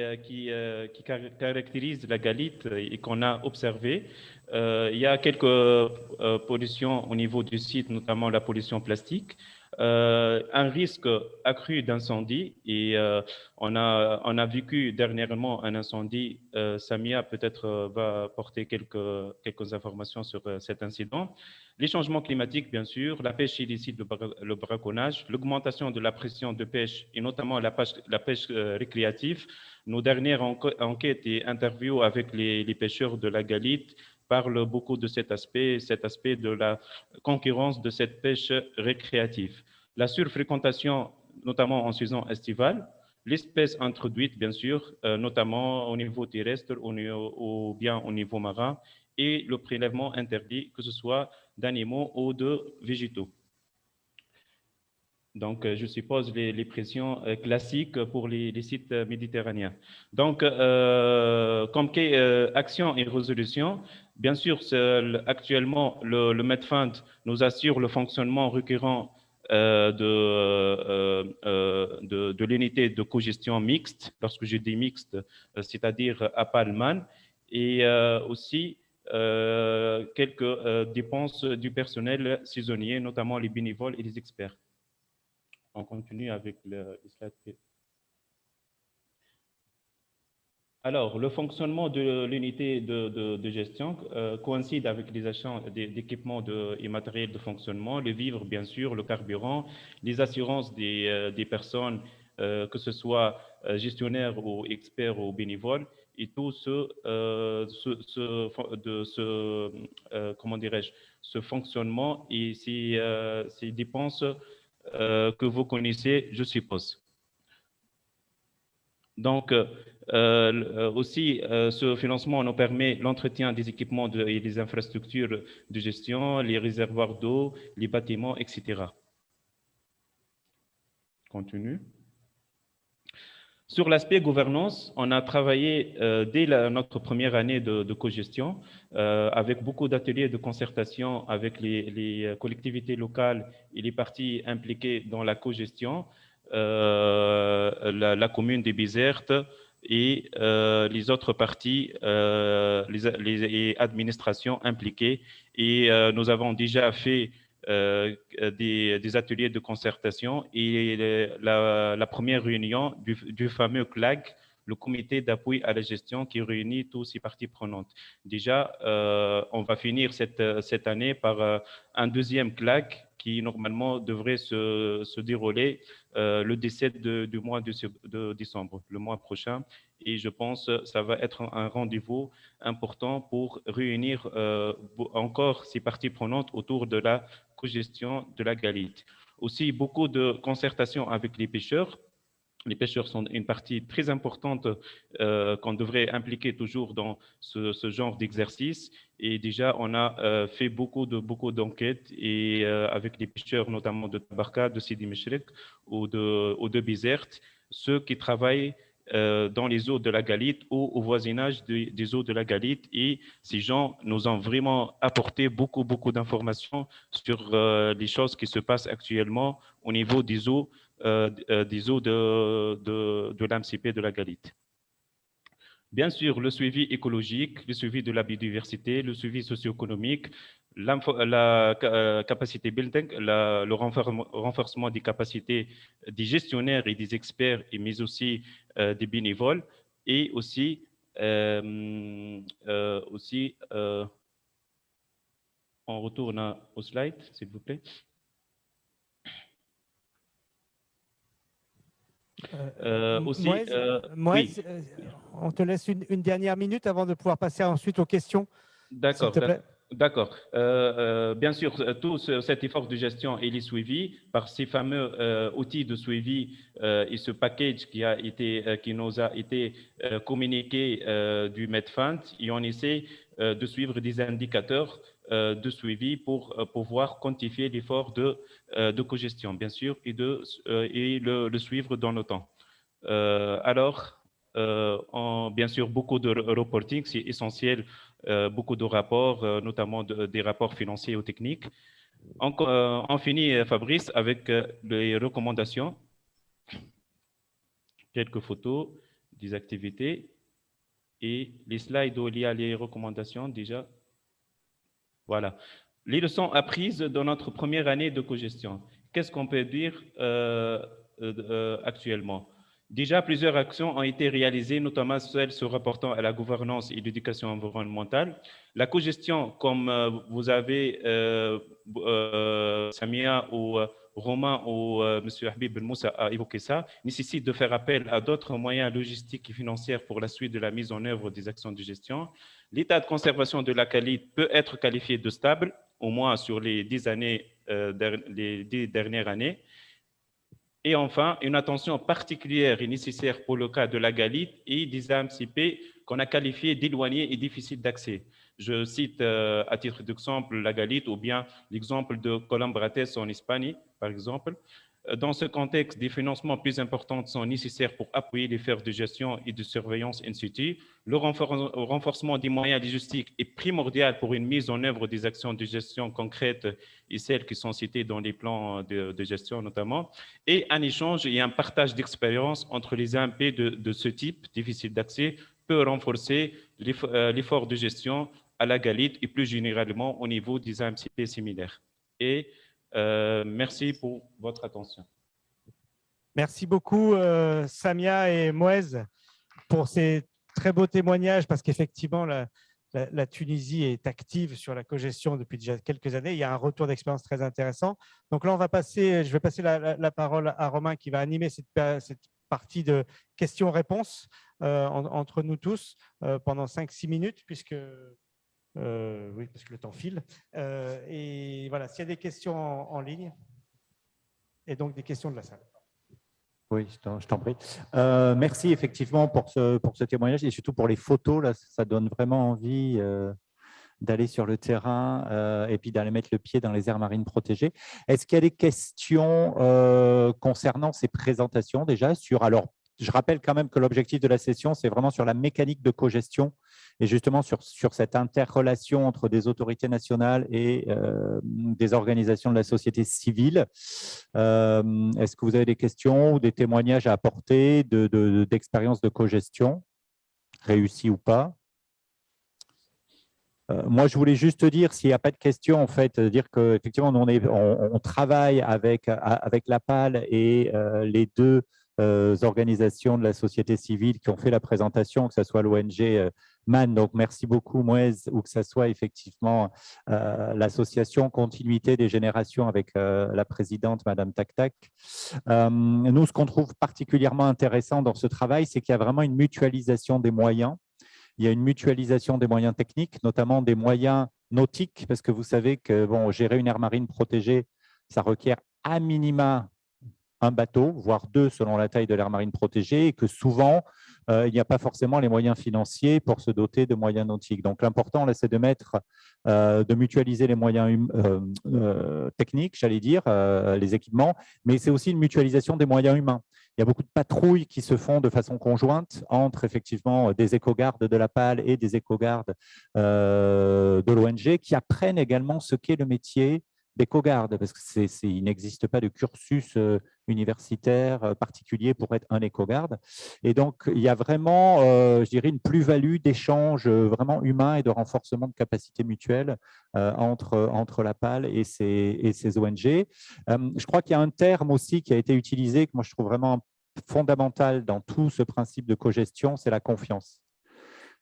caractérisent la Galite et qu'on a observées. Il y a quelques pollutions au niveau du site, notamment la pollution plastique, un risque accru d'incendie et on a vécu dernièrement un incendie. Samia peut-être va apporter quelques informations sur cet incident. Les changements climatiques, bien sûr, la pêche illicite, le braconnage, l'augmentation de la pression de pêche et notamment la pêche récréative. Nos dernières enquêtes et interviews avec les pêcheurs de la Galite parlent beaucoup de cet aspect de la concurrence de cette pêche récréative. La surfréquentation, notamment en saison estivale, l'espèce introduite, bien sûr, notamment au niveau terrestre ou bien au niveau marin, et le prélèvement interdit, que ce soit d'animaux ou de végétaux. Donc, je suppose les pressions classiques pour les sites méditerranéens. Donc, comme action et résolution, bien sûr, actuellement, le Medfund nous assure le fonctionnement récurrent de l'unité de cogestion mixte, lorsque je dis mixte, c'est-à-dire APAL-MAN, et aussi quelques dépenses du personnel saisonnier, notamment les bénévoles et les experts. On continue avec le slide. Alors, le fonctionnement de l'unité de gestion coïncide avec les achats d'équipements et matériels de fonctionnement, le vivre, bien sûr, le carburant, les assurances des personnes, que ce soit gestionnaires ou experts ou bénévoles, et tout comment dirais-je, ce fonctionnement et ces dépenses que vous connaissez, je suppose. Donc, aussi, ce financement nous permet l'entretien des équipements et des infrastructures de gestion, les réservoirs d'eau, les bâtiments, etc. Continue. Sur l'aspect gouvernance, on a travaillé dès notre première année de cogestion avec beaucoup d'ateliers de concertation avec les collectivités locales et les parties impliquées dans la cogestion, la commune des Bizertes et les autres parties, les administrations impliquées. Et nous avons déjà fait des ateliers de concertation et la première réunion du fameux CLAG, le comité d'appui à la gestion qui réunit tous ces parties prenantes. Déjà, on va finir cette année par un deuxième CLAG qui normalement devrait se dérouler le 17 du mois de décembre, le mois prochain. Et je pense que ça va être un rendez-vous important pour réunir encore ces parties prenantes autour de la cogestion de la Galite. Aussi, beaucoup de concertation avec les pêcheurs. Les pêcheurs sont une partie très importante qu'on devrait impliquer toujours dans ce genre d'exercice. Et déjà, on a fait beaucoup d'enquêtes et avec les pêcheurs, notamment de Tabarka, de Sidi Mechrek ou de Bizerte, ceux qui travaillent dans les eaux de la Galite ou au voisinage des eaux de la Galite. Et ces gens nous ont vraiment apporté beaucoup d'informations sur les choses qui se passent actuellement au niveau des eaux de l'AMCP de la Galite. Bien sûr, le suivi écologique, le suivi de la biodiversité, le suivi socio-économique, la capacité building, le renforcement des capacités des gestionnaires et des experts, mais aussi des bénévoles, et aussi, on retourne au slide, s'il vous plaît. Oui. On te laisse une dernière minute avant de pouvoir passer ensuite aux questions. D'accord. D'accord. Bien sûr, tout cet effort de gestion est suivi par ces fameux outils de suivi et ce package qui nous a été communiqué du Medfund, et on essaie de suivre des indicateurs de suivi pour pouvoir quantifier l'effort de cogestion, bien sûr, et le suivre dans le temps. Alors, bien sûr, beaucoup de reporting, c'est essentiel, beaucoup de rapports, notamment des rapports financiers ou techniques. On finit, Fabrice, avec les recommandations. Quelques photos des activités et les slides où il y a les recommandations déjà. Voilà. Les leçons apprises dans notre première année de cogestion. Qu'est-ce qu'on peut dire actuellement? Déjà, plusieurs actions ont été réalisées, notamment celles se rapportant à la gouvernance et l'éducation environnementale. La cogestion, comme vous avez, Samia ou Romain ou M. Habib Ben Moussa a évoqué ça, nécessite de faire appel à d'autres moyens logistiques et financiers pour la suite de la mise en œuvre des actions de gestion. L'état de conservation de la Galite peut être qualifié de stable, au moins sur les 10 dernières années. Et enfin, une attention particulière est nécessaire pour le cas de la Galite et des AMCP qu'on a qualifiés d'éloignés et difficiles d'accès. Je cite à titre d'exemple la Galite ou bien l'exemple de Colombrates en Espagne, par exemple. Dans ce contexte, des financements plus importants sont nécessaires pour appuyer l'effort de gestion et de surveillance in situ. Le renforcement des moyens logistiques est primordial pour une mise en œuvre des actions de gestion concrètes et celles qui sont citées dans les plans de gestion notamment. Et un échange et un partage d'expériences entre les AMP de ce type, difficile d'accès, peut renforcer l'effort de gestion à la Galite et plus généralement au niveau des AMCP similaires. Et merci pour votre attention. Merci beaucoup, Samia et Mouez, pour ces très beaux témoignages, parce qu'effectivement, la Tunisie est active sur la cogestion depuis déjà quelques années. Il y a un retour d'expérience très intéressant. Donc là, je vais passer la parole à Romain qui va animer cette partie de questions-réponses entre nous tous pendant 5-6 minutes, puisque oui, parce que le temps file. Et voilà, s'il y a des questions en ligne, et donc des questions de la salle. Oui, je t'en prie. Merci effectivement pour ce témoignage et surtout pour les photos. Là, ça donne vraiment envie d'aller sur le terrain et puis d'aller mettre le pied dans les aires marines protégées. Est-ce qu'il y a des questions concernant ces présentations déjà alors, je rappelle quand même que l'objectif de la session, c'est vraiment sur la mécanique de cogestion et justement sur cette interrelation entre des autorités nationales et des organisations de la société civile. Est-ce que vous avez des questions ou des témoignages à apporter d'expériences de cogestion, réussies ou pas? Moi, je voulais juste te dire, s'il n'y a pas de questions, en fait, dire qu'effectivement, on travaille avec l'APAL et les deux organisations de la société civile qui ont fait la présentation, que ce soit l'ONG MAN, donc merci beaucoup Mouez, ou que ce soit effectivement l'association Continuité des générations avec la présidente Madame Taktak. Nous, ce qu'on trouve particulièrement intéressant dans ce travail, c'est qu'il y a vraiment une mutualisation des moyens. Il y a une mutualisation des moyens techniques, notamment des moyens nautiques, parce que vous savez que gérer une aire marine protégée, ça requiert à minima un bateau, voire deux selon la taille de l'aire marine protégée, et que souvent, il n'y a pas forcément les moyens financiers pour se doter de moyens nautiques. Donc, l'important, là, c'est de mutualiser les moyens techniques, j'allais dire, les équipements, mais c'est aussi une mutualisation des moyens humains. Il y a beaucoup de patrouilles qui se font de façon conjointe entre effectivement des éco-gardes de la PAL et des éco-gardes de l'ONG qui apprennent également ce qu'est le métier d'éco-garde, parce qu'il n'existe pas de cursus universitaire particulier pour être un éco-garde. Et donc, il y a vraiment, je dirais, une plus-value d'échange vraiment humain et de renforcement de capacités mutuelles entre la PAL et ces ONG. Je crois qu'il y a un terme aussi qui a été utilisé, que moi je trouve vraiment fondamental dans tout ce principe de cogestion, c'est la confiance.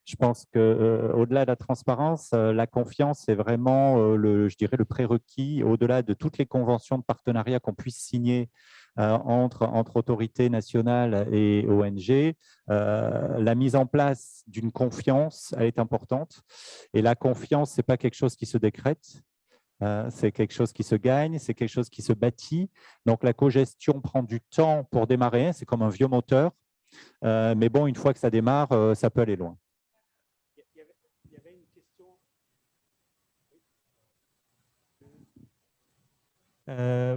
Je pense qu'au-delà de la transparence, la confiance est vraiment, je dirais, le prérequis, au-delà de toutes les conventions de partenariat qu'on puisse signer entre autorités nationales et ONG. La mise en place d'une confiance, elle est importante. Et la confiance, ce n'est pas quelque chose qui se décrète. C'est quelque chose qui se gagne, c'est quelque chose qui se bâtit. Donc, la cogestion prend du temps pour démarrer. C'est comme un vieux moteur. Mais bon, une fois que ça démarre, ça peut aller loin.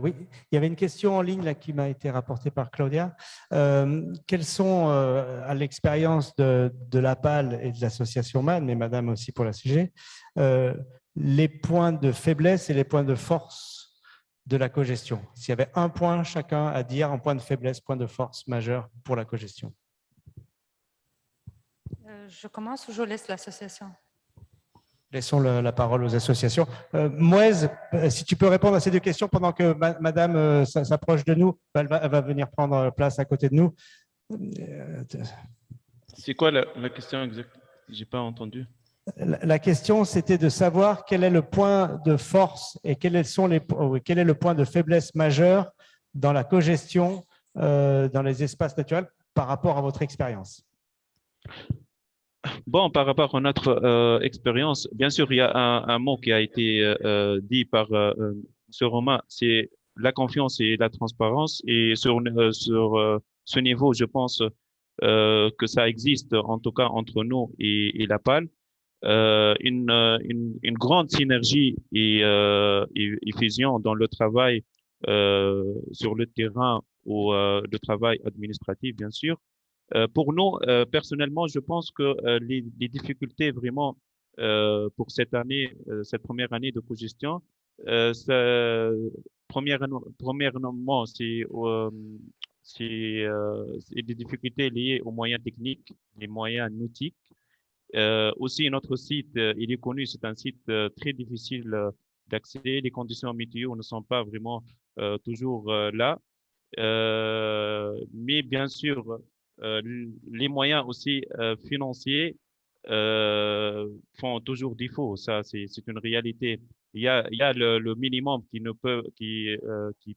Oui, il y avait une question en ligne là, qui m'a été rapportée par Claudia. Quelles sont, à l'expérience de l'APAL et de l'association MAN, mais Madame aussi pour la CG, les points de faiblesse et les points de force de la cogestion? S'il y avait un point chacun à dire, un point de faiblesse, point de force majeur pour la cogestion. Je commence ou je laisse l'association? Laissons la parole aux associations. Mouez, si tu peux répondre à ces deux questions pendant que Madame s'approche de nous, elle va venir prendre place à côté de nous. C'est quoi la question exacte? Je n'ai pas entendu. La question, c'était de savoir quel est le point de force et quel est le point de faiblesse majeur dans la cogestion dans les espaces naturels par rapport à votre expérience. Bon, par rapport à notre expérience, bien sûr, il y a un mot qui a été dit par ce Romain, c'est la confiance et la transparence. Et sur ce niveau, je pense que ça existe, en tout cas entre nous et la PAL. une grande synergie et fusion dans le travail sur le terrain ou le travail administratif, bien sûr. Pour nous, personnellement, je pense que les difficultés vraiment pour cette année, cette première année de cogestion, premièrement, c'est des difficultés liées aux moyens techniques, les moyens nautiques. Aussi, notre site, il est connu, c'est un site très difficile d'accès. Les conditions météo ne sont pas vraiment toujours là. Mais bien sûr, les moyens aussi financiers font toujours défaut. Ça, c'est une réalité. Il y a le minimum qui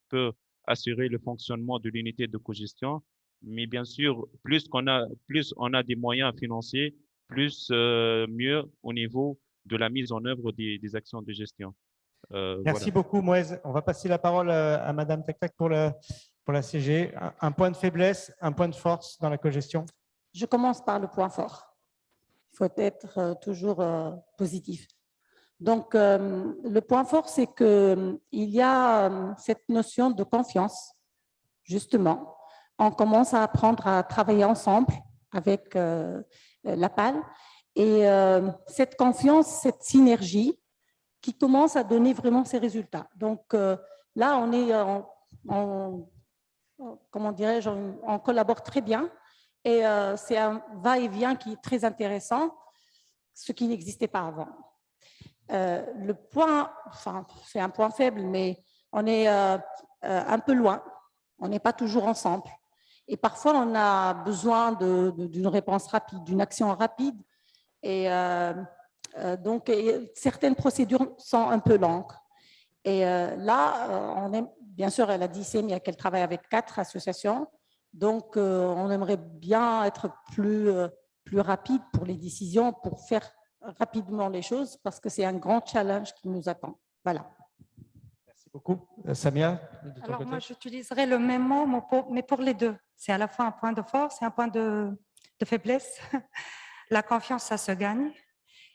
peut assurer le fonctionnement de l'unité de cogestion. Mais bien sûr, plus on a des moyens financiers, plus mieux au niveau de la mise en œuvre des actions de gestion. Merci beaucoup, Mouez. On va passer la parole à Madame Taktak pour la CG. Un point de faiblesse, un point de force dans la cogestion? Je commence par le point fort. Il faut être toujours positif. Donc, le point fort, c'est qu'il y a cette notion de confiance, justement. On commence à apprendre à travailler ensemble avec la PAL. Et cette confiance, cette synergie qui commence à donner vraiment ses résultats. Donc, là, on est comment dirais-je, on collabore très bien. Et c'est un va-et-vient qui est très intéressant, ce qui n'existait pas avant. Le point, enfin, c'est un point faible, mais on est un peu loin. On n'est pas toujours ensemble. Et parfois, on a besoin d'une réponse rapide, d'une action rapide. Et donc, certaines procédures sont un peu longues. Et là, on est, bien sûr, elle a dit Semia qu'elle travaille avec 4 associations. Donc, on aimerait bien être plus rapide pour les décisions, pour faire rapidement les choses, parce que c'est un grand challenge qui nous attend. Voilà. Merci beaucoup. Samia, alors moi, j'utiliserai le même mot, mais pour les deux. C'est à la fois un point de force et un point de faiblesse. La confiance, ça se gagne.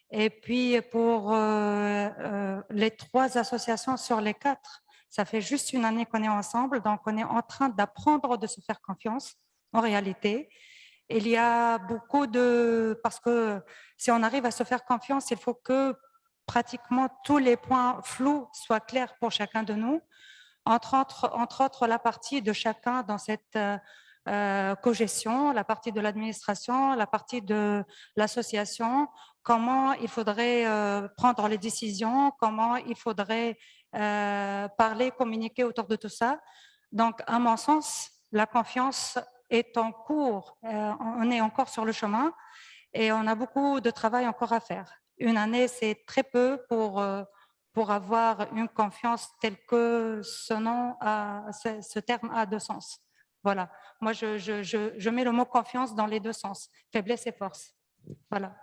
Et puis, pour les 3 associations sur les 4, ça fait juste une année qu'on est ensemble, donc on est en train d'apprendre de se faire confiance, en réalité. Il y a beaucoup parce que si on arrive à se faire confiance, il faut que pratiquement tous les points flous soient clairs pour chacun de nous. Entre autres, la partie de chacun dans cette cogestion, la partie de l'administration, la partie de l'association, comment il faudrait prendre les décisions, comment il faudrait parler, communiquer autour de tout ça. Donc, à mon sens, la confiance est en cours, on est encore sur le chemin et on a beaucoup de travail encore à faire. Une année, c'est très peu pour avoir une confiance telle que ce terme a 2 sens. Voilà, moi je mets le mot confiance dans les 2 sens, faiblesse et force. Voilà.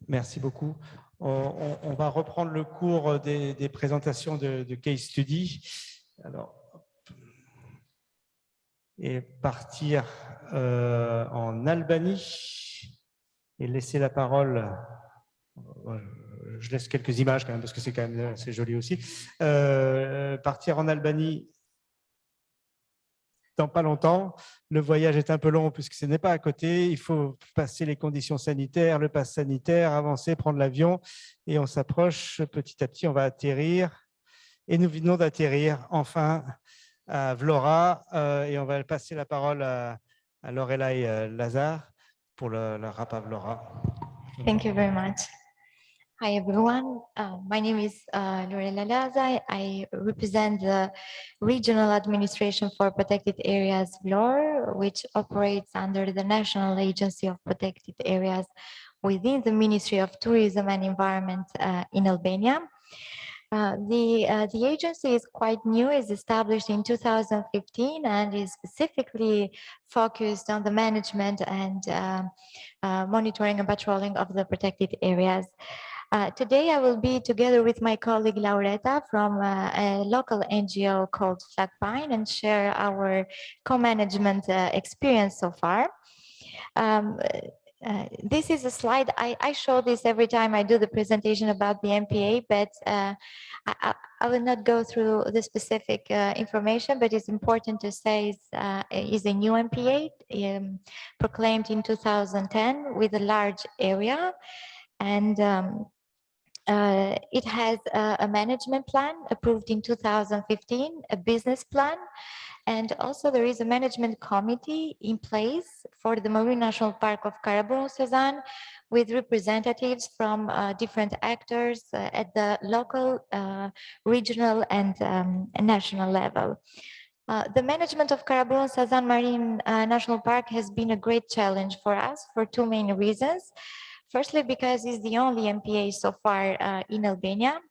Merci beaucoup. On va reprendre le cours des présentations de case study. Alors, et partir en Albanie et laisser la parole. Je laisse quelques images quand même parce que c'est quand même assez joli aussi. Partir en Albanie dans pas longtemps. Le voyage est un peu long puisque ce n'est pas à côté. Il faut passer les conditions sanitaires, le pass sanitaire, avancer, prendre l'avion et on s'approche petit à petit. On va atterrir et nous venons d'atterrir enfin à Vlora et on va passer la parole à Lorelai Lazar pour le rap à Vlora. Thank you very much. Hi everyone, my name is Lorelai Lazar. I represent the Regional Administration for Protected Areas VLOR, which operates under the National Agency of Protected Areas within the Ministry of Tourism and Environment in Albania. The agency is quite new, is established in 2015 and is specifically focused on the management and monitoring and patrolling of the protected areas. Today I will be together with my colleague Laureta from a local NGO called Flagpine and share our co-management experience so far. This is a slide. I show this every time I do the presentation about the MPA, but I will not go through the specific information, but it's important to say is a new MPA proclaimed in 2010 with a large area, and it has a management plan approved in 2015, a business plan, and also there is a management committee in place for the Marine National Park of Karaburun-Sazan with representatives from different actors at the local, regional and national level. The management of Karaburun-Sazan Marine National Park has been a great challenge for us for two main reasons. Firstly, because it's the only MPA so far in Albania.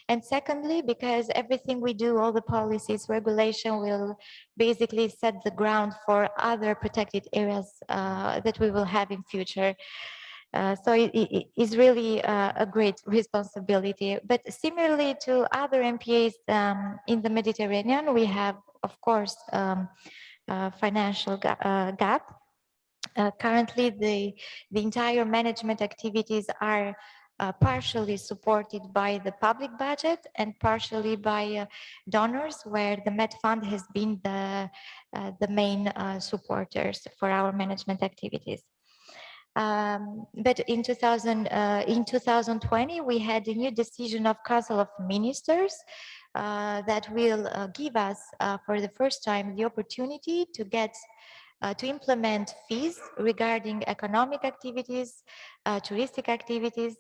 And secondly, because everything we do, all the policies, regulation will basically set the ground for other protected areas that we will have in future. So it is really a great responsibility. But similarly to other MPAs in the Mediterranean, we have, of course, financial gap. Currently, the entire management activities are partially supported by the public budget and partially by donors, where the Med Fund has been the main supporters for our management activities. But in 2020, we had a new decision of Council of Ministers that will give us for the first time the opportunity to get to implement fees regarding economic activities, touristic activities,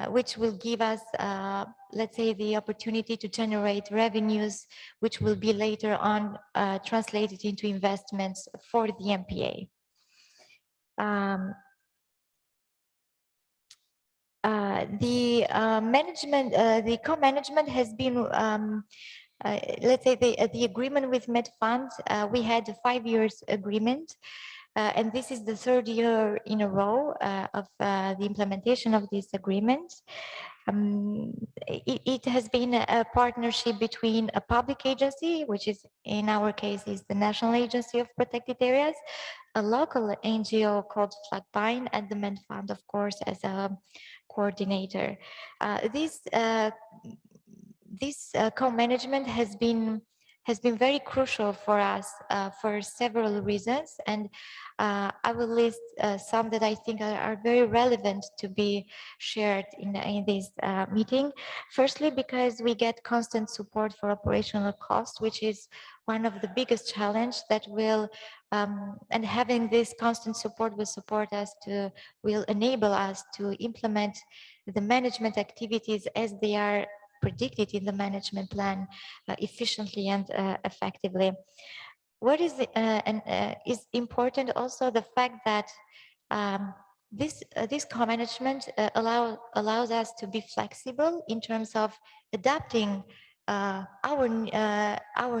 which will give us, let's say, the opportunity to generate revenues, which will be later on translated into investments for the MPA. The management, the co-management has been let's say the agreement with Med Fund, we had a 5 years agreement, and this is the third year in a row of the implementation of this agreement. It has been a partnership between a public agency, which is in our case is the National Agency of Protected Areas, a local NGO called Flagpine, and the Med Fund, of course, as a coordinator. This co-management has been very crucial for us for several reasons, and I will list some that I think are very relevant to be shared in this meeting. Firstly, because we get constant support for operational costs, which is one of the biggest challenges that will, and having this constant support will enable us to implement the management activities as they are predicted in the management plan efficiently and effectively. What is is important also the fact that this co-management allows us to be flexible in terms of adapting our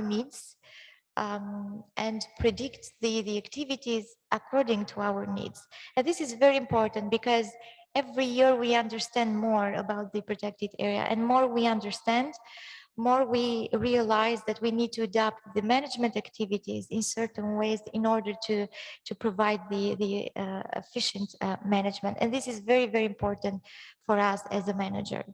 needs and predict the activities according to our needs. And this is very important because every year we understand more about the protected area, and more we understand, more we realize that we need to adapt the management activities in certain ways in order to provide the efficient management. And this is very, very important for us as a manager.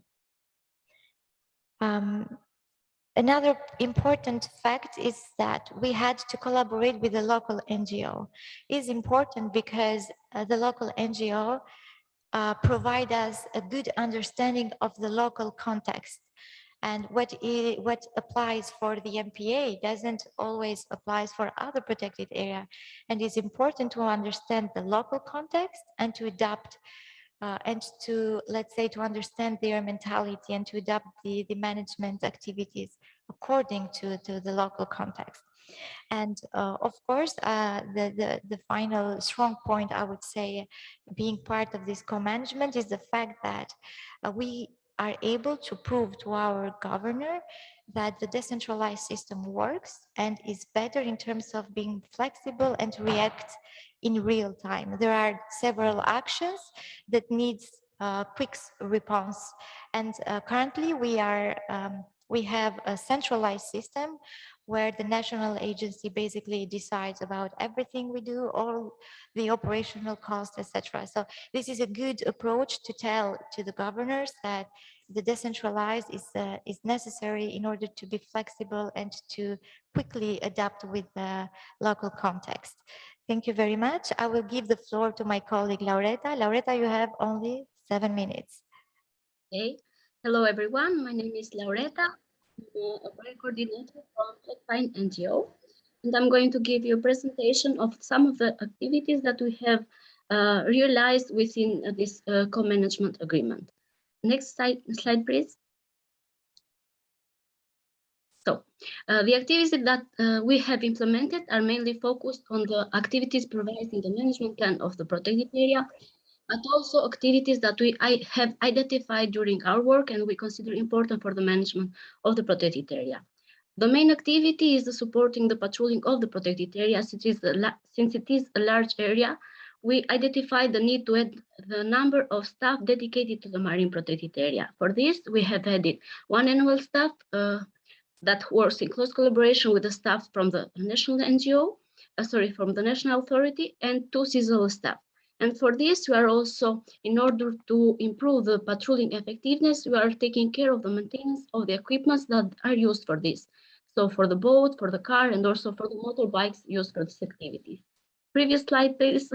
Another important fact is that we had to collaborate with the local NGO. It is important because the local NGO provide us a good understanding of the local context, and what applies for the MPA doesn't always apply for other protected area, and it's important to understand the local context and to adapt and to, let's say, to understand their mentality and to adapt the management activities according to the local context. And of course, the final strong point, I would say, being part of this co-management is the fact that we are able to prove to our governor that the decentralized system works and is better in terms of being flexible and to react in real time. There are several actions that needs quick response, and currently we have a centralized system where the national agency basically decides about everything we do, all the operational costs, etc. So this is a good approach to tell to the governors that the decentralized is necessary in order to be flexible and to quickly adapt with the local context. Thank you very much. I will give the floor to my colleague Laureta. Laureta, you have only 7 minutes. Okay. Hello, everyone. My name is Laureta. I'm a project coordinator from Flatpine NGO, and I'm going to give you a presentation of some of the activities that we have realized within this co-management agreement. Next slide, please. So the activities that we have implemented are mainly focused on the activities provided in the management plan of the protected area, but also activities that we have identified during our work and we consider important for the management of the protected area. The main activity is the supporting the patrolling of the protected area. Since it is a large area, we identified the need to add the number of staff dedicated to the marine protected area. For this, we have added 1 annual staff that works in close collaboration with the staff from the national NGO, from the national authority, and 2 seasonal staff. And for this, we are also, in order to improve the patrolling effectiveness, we are taking care of the maintenance of the equipments that are used for this. So for the boat, for the car, and also for the motorbikes used for this activity. Previous slide, please.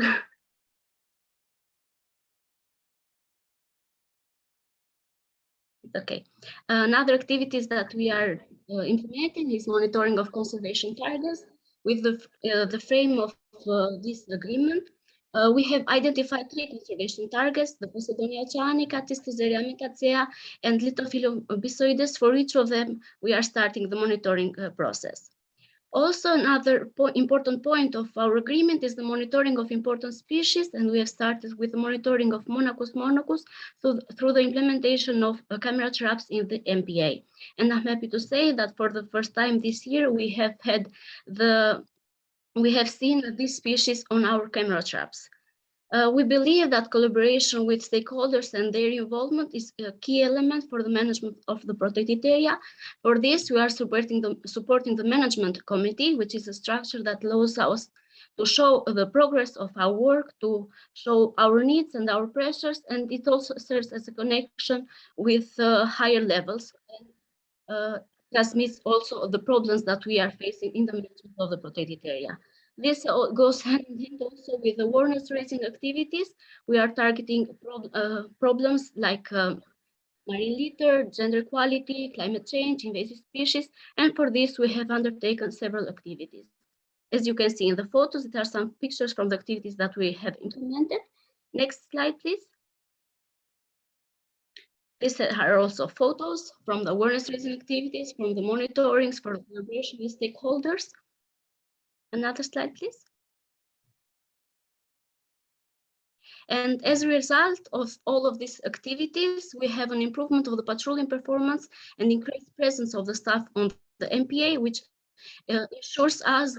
Okay. Another activities that we are implementing is monitoring of conservation targets. With the frame of this agreement, we have identified 3 conservation targets: the Posidonia oceanica, Tistosarea metacea, and Lithophilum bisoides. For each of them, we are starting the monitoring process. Also, another important point of our agreement is the monitoring of important species, and we have started with the monitoring of Monachus monachus through the implementation of camera traps in the MPA. And I'm happy to say that for the first time this year, we have seen this species on our camera traps. We believe that collaboration with stakeholders and their involvement is a key element for the management of the protected area. For this, we are supporting the management committee, which is a structure that allows us to show the progress of our work, to show our needs and our pressures, and it also serves as a connection with higher levels and transmits also the problems that we are facing in the management of the protected area. This goes hand in hand also with awareness raising activities. We are targeting problems like marine litter, gender equality, climate change, invasive species, and for this we have undertaken several activities. As you can see in the photos, there are some pictures from the activities that we have implemented. Next slide, please. These are also photos from the awareness raising activities, from the monitorings, for collaboration with stakeholders. Another slide, please. And as a result of all of these activities, we have an improvement of the patrolling performance and increased presence of the staff on the MPA, which ensures us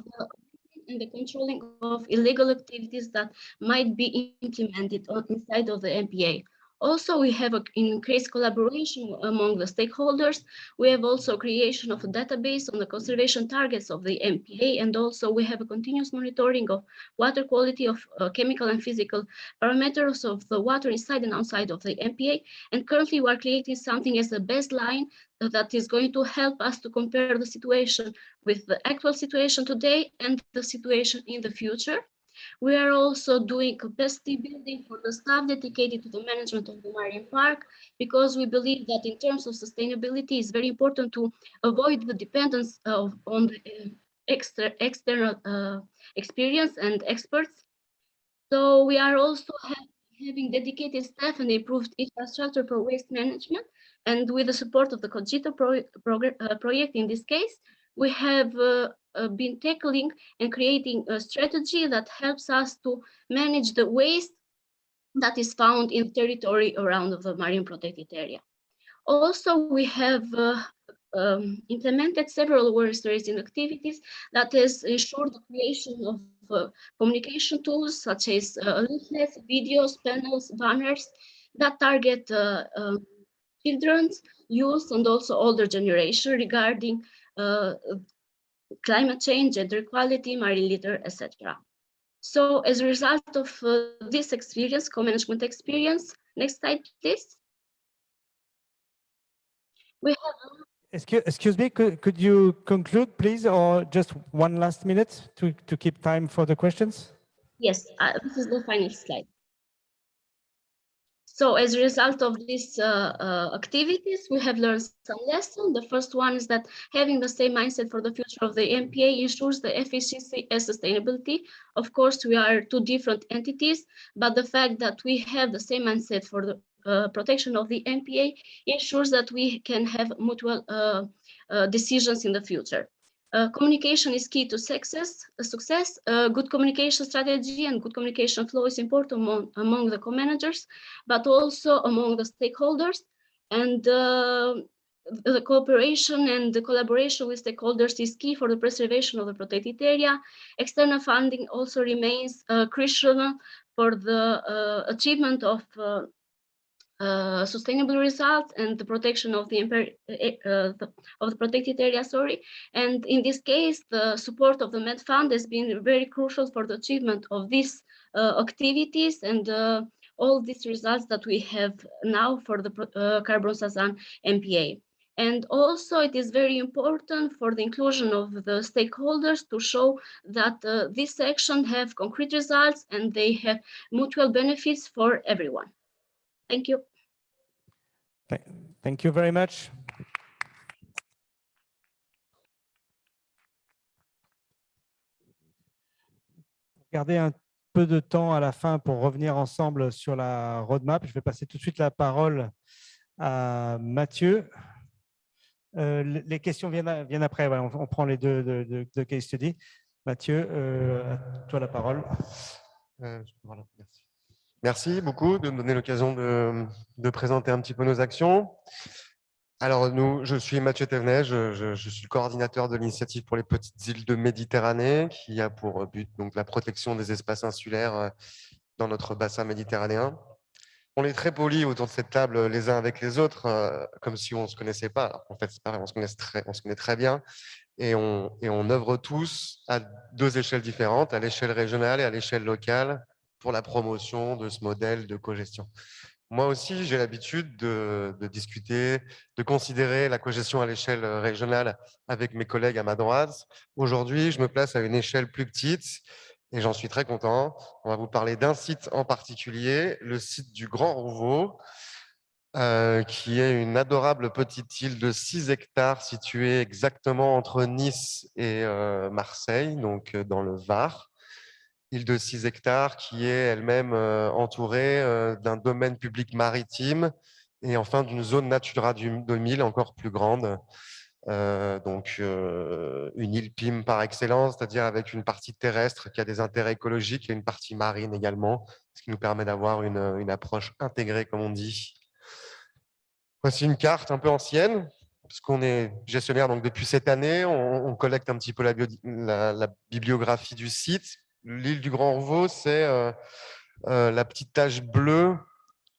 the controlling of illegal activities that might be implemented inside of the MPA. Also, we have an increased collaboration among the stakeholders. We have also creation of a database on the conservation targets of the MPA, and also we have a continuous monitoring of water quality of chemical and physical parameters of the water inside and outside of the MPA. And currently we are creating something as a baseline that is going to help us to compare the situation with the actual situation today and the situation in the future. We are also doing capacity building for the staff dedicated to the management of the marine park, because we believe that in terms of sustainability, it's very important to avoid the dependence on the external experience and experts. So we are also having dedicated staff and improved infrastructure for waste management. And with the support of the Cogito project in this case, we have been tackling and creating a strategy that helps us to manage the waste that is found in territory around the marine protected area. Also, we have implemented several awareness raising activities that has ensured the creation of communication tools such as leaflets, videos, panels, banners that target children's, youth, and also older generation regarding climate change, gender equality, marine litter, etc. So as a result of this experience, co-management experience, next slide, please. We have Excuse me, could you conclude, please, or just one last minute to keep time for the questions? Yes, this is the final slide. So as a result of these activities, we have learned some lessons. The first one is that having the same mindset for the future of the MPA ensures the efficiency and sustainability. Of course, we are two different entities, but the fact that we have the same mindset for the protection of the MPA ensures that we can have mutual decisions in the future. Communication is key to success. Good communication strategy and good communication flow is important among the co-managers, but also among the stakeholders. And the cooperation and the collaboration with stakeholders is key for the preservation of the protected area. External funding also remains crucial for the achievement of sustainable results and the protection of the protected area. And in this case, the support of the Med Fund has been very crucial for the achievement of these activities and all these results that we have now for the Karbon Sazan MPA. And also it is very important for the inclusion of the stakeholders to show that this action have concrete results and they have mutual benefits for everyone. Thank you. Thank you very much. Gardez un peu de temps à la fin pour revenir ensemble sur la roadmap. Je vais passer tout de suite la parole à Mathieu. Les questions viennent après. Ouais, on prend les deux case study. Mathieu, à toi la parole. Voilà, merci. Merci beaucoup de me donner l'occasion de présenter un petit peu nos actions. Alors, je suis Mathieu Thévenet, je suis le coordinateur de l'initiative pour les petites îles de Méditerranée, qui a pour but donc la protection des espaces insulaires dans notre bassin méditerranéen. On est très polis autour de cette table les uns avec les autres, comme si on ne se connaissait pas. Alors, en fait, c'est pas vrai, on se connaît très bien et on œuvre tous à deux échelles différentes, à l'échelle régionale et à l'échelle locale, pour la promotion de ce modèle de cogestion. Moi aussi, j'ai l'habitude de discuter, de considérer la cogestion à l'échelle régionale avec mes collègues à ma droite. Aujourd'hui, je me place à une échelle plus petite et j'en suis très content. On va vous parler d'un site en particulier, le site du Grand Rouveau, qui est une adorable petite île de 6 hectares située exactement entre Nice et Marseille, donc dans le Var. Île de 6 hectares qui est elle-même entourée d'un domaine public maritime et enfin d'une zone Natura 2000 encore plus grande. Donc une île PIM par excellence, c'est-à-dire avec une partie terrestre qui a des intérêts écologiques et une partie marine également, ce qui nous permet d'avoir une approche intégrée, comme on dit. Voici une carte un peu ancienne, puisqu'on est gestionnaire donc depuis cette année, on collecte un petit peu la bibliographie du site. L'île du Grand Rouveau, c'est la petite tache bleue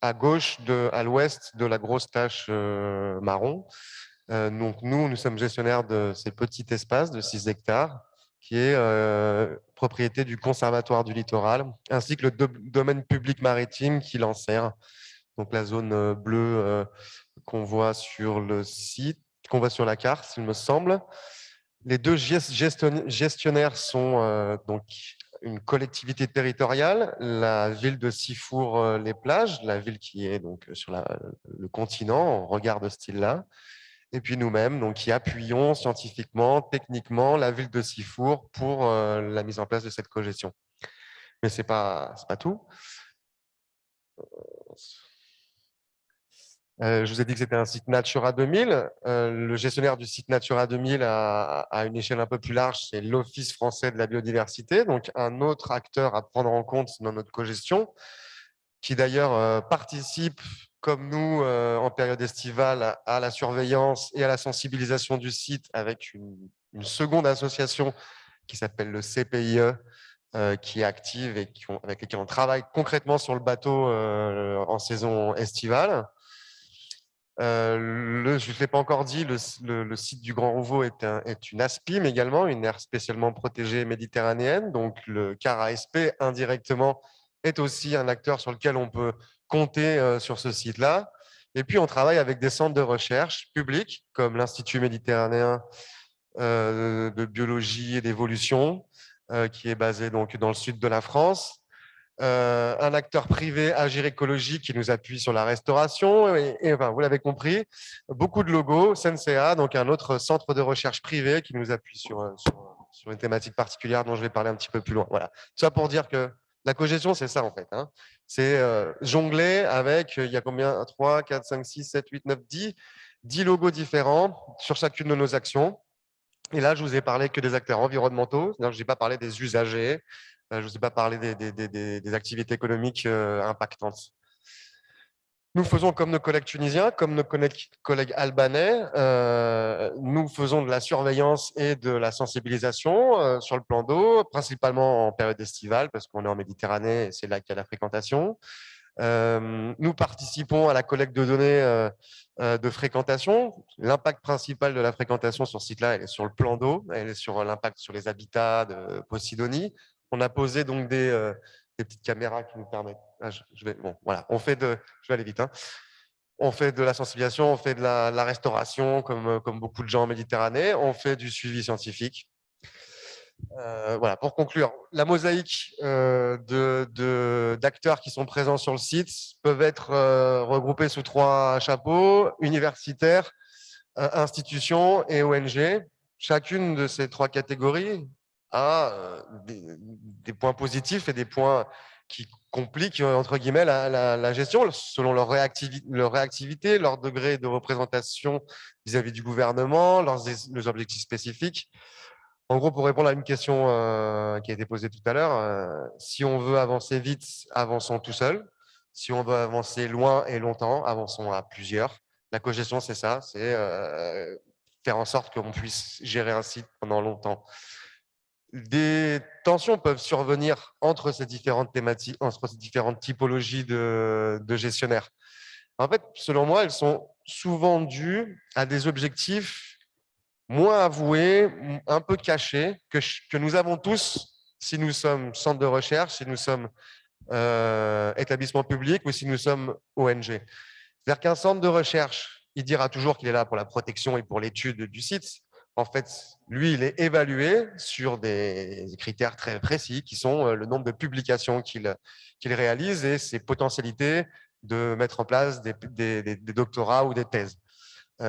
à gauche, à l'ouest de la grosse tache marron. Donc nous sommes gestionnaires de ces petits espaces de 6 hectares, qui est propriété du Conservatoire du Littoral, ainsi que le domaine public maritime qui l'ensert. Donc la zone bleue qu'on voit sur le site, qu'on voit sur la carte, il me semble. Les deux gestionnaires sont donc une collectivité territoriale, la ville de Sifour-les-Plages, la ville qui est donc sur le continent, en regard de ce style-là, et puis nous-mêmes, donc qui appuyons scientifiquement, techniquement, la ville de Sifour pour la mise en place de cette cogestion. Mais c'est pas tout. Je vous ai dit que c'était un site Natura 2000. Le gestionnaire du site Natura 2000 à une échelle un peu plus large, c'est l'Office français de la biodiversité, donc un autre acteur à prendre en compte dans notre cogestion, qui d'ailleurs participe, comme nous, en période estivale, à la surveillance et à la sensibilisation du site avec une seconde association qui s'appelle le CPIE, qui est active et avec laquelle on travaille concrètement sur le bateau en saison estivale. Je ne l'ai pas encore dit, le site du Grand Rouveau est une ASPIM également, une aire spécialement protégée méditerranéenne. Donc, le CAR ASP, indirectement, est aussi un acteur sur lequel on peut compter sur ce site-là. Et puis, on travaille avec des centres de recherche publics, comme l'Institut méditerranéen de biologie et d'évolution, qui est basé donc dans le sud de la France. Un acteur privé, Agir Écologie, qui nous appuie sur la restauration. Et enfin, vous l'avez compris, beaucoup de logos, Sensea, donc un autre centre de recherche privé qui nous appuie sur une thématique particulière dont je vais parler un petit peu plus loin. Voilà. Tout ça pour dire que la cogestion, c'est ça en fait. Hein. C'est jongler avec, il y a combien 3, 4, 5, 6, 7, 8, 9, 10 logos différents sur chacune de nos actions. Et là, je vous ai parlé que des acteurs environnementaux, je n'ai pas parlé des usagers, je ne vous ai pas parlé des activités économiques impactantes. Nous faisons comme nos collègues tunisiens, comme nos collègues albanais, nous faisons de la surveillance et de la sensibilisation sur le plan d'eau, principalement en période estivale, parce qu'on est en Méditerranée et c'est là qu'il y a la fréquentation. Nous participons à la collecte de données de fréquentation. L'impact principal de la fréquentation sur ce site-là, elle est sur le plan d'eau, elle est sur l'impact sur les habitats de Posidonie. On a posé donc des petites caméras qui nous permettent. Bon, voilà, je vais aller vite. Hein. On fait de la sensibilisation, on fait de la restauration, comme beaucoup de gens en Méditerranée. On fait du suivi scientifique. Voilà, pour conclure, la mosaïque d'acteurs qui sont présents sur le site peuvent être regroupés sous 3 chapeaux, universitaires, institutions et ONG. Chacune de ces 3 catégories a des points positifs et des points qui compliquent, entre guillemets, la gestion selon leur réactivité, leur degré de représentation vis-à-vis du gouvernement, leurs objectifs spécifiques. En gros, pour répondre à une question qui a été posée tout à l'heure, si on veut avancer vite, avançons tout seul. Si on veut avancer loin et longtemps, avançons à plusieurs. La cogestion, c'est ça, c'est faire en sorte qu'on puisse gérer un site pendant longtemps. Des tensions peuvent survenir entre ces différentes thématiques, entre ces différentes typologies de gestionnaires. En fait, selon moi, elles sont souvent dues à des objectifs moins avoués, un peu cachés, que nous avons tous si nous sommes centre de recherche, si nous sommes établissement public ou si nous sommes ONG. C'est-à-dire qu'un centre de recherche, il dira toujours qu'il est là pour la protection et pour l'étude du site. En fait, lui, il est évalué sur des critères très précis qui sont le nombre de publications qu'il réalise et ses potentialités de mettre en place des doctorats ou des thèses.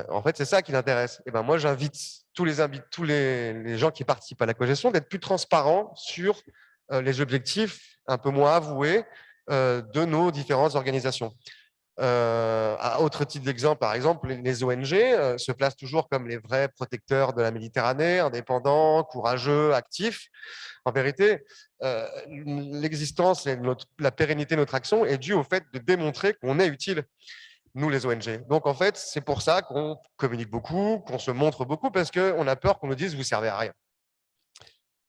En fait, c'est ça qui l'intéresse. Et ben moi, j'invite tous les gens qui participent à la cogestion d'être plus transparents sur les objectifs un peu moins avoués de nos différentes organisations. À autre titre d'exemple, par exemple, les ONG se placent toujours comme les vrais protecteurs de la Méditerranée, indépendants, courageux, actifs. En vérité, l'existence et la pérennité de notre action est due au fait de démontrer qu'on est utile, nous les ONG. Donc en fait, c'est pour ça qu'on communique beaucoup, qu'on se montre beaucoup, parce qu'on a peur qu'on nous dise « vous servez à rien ».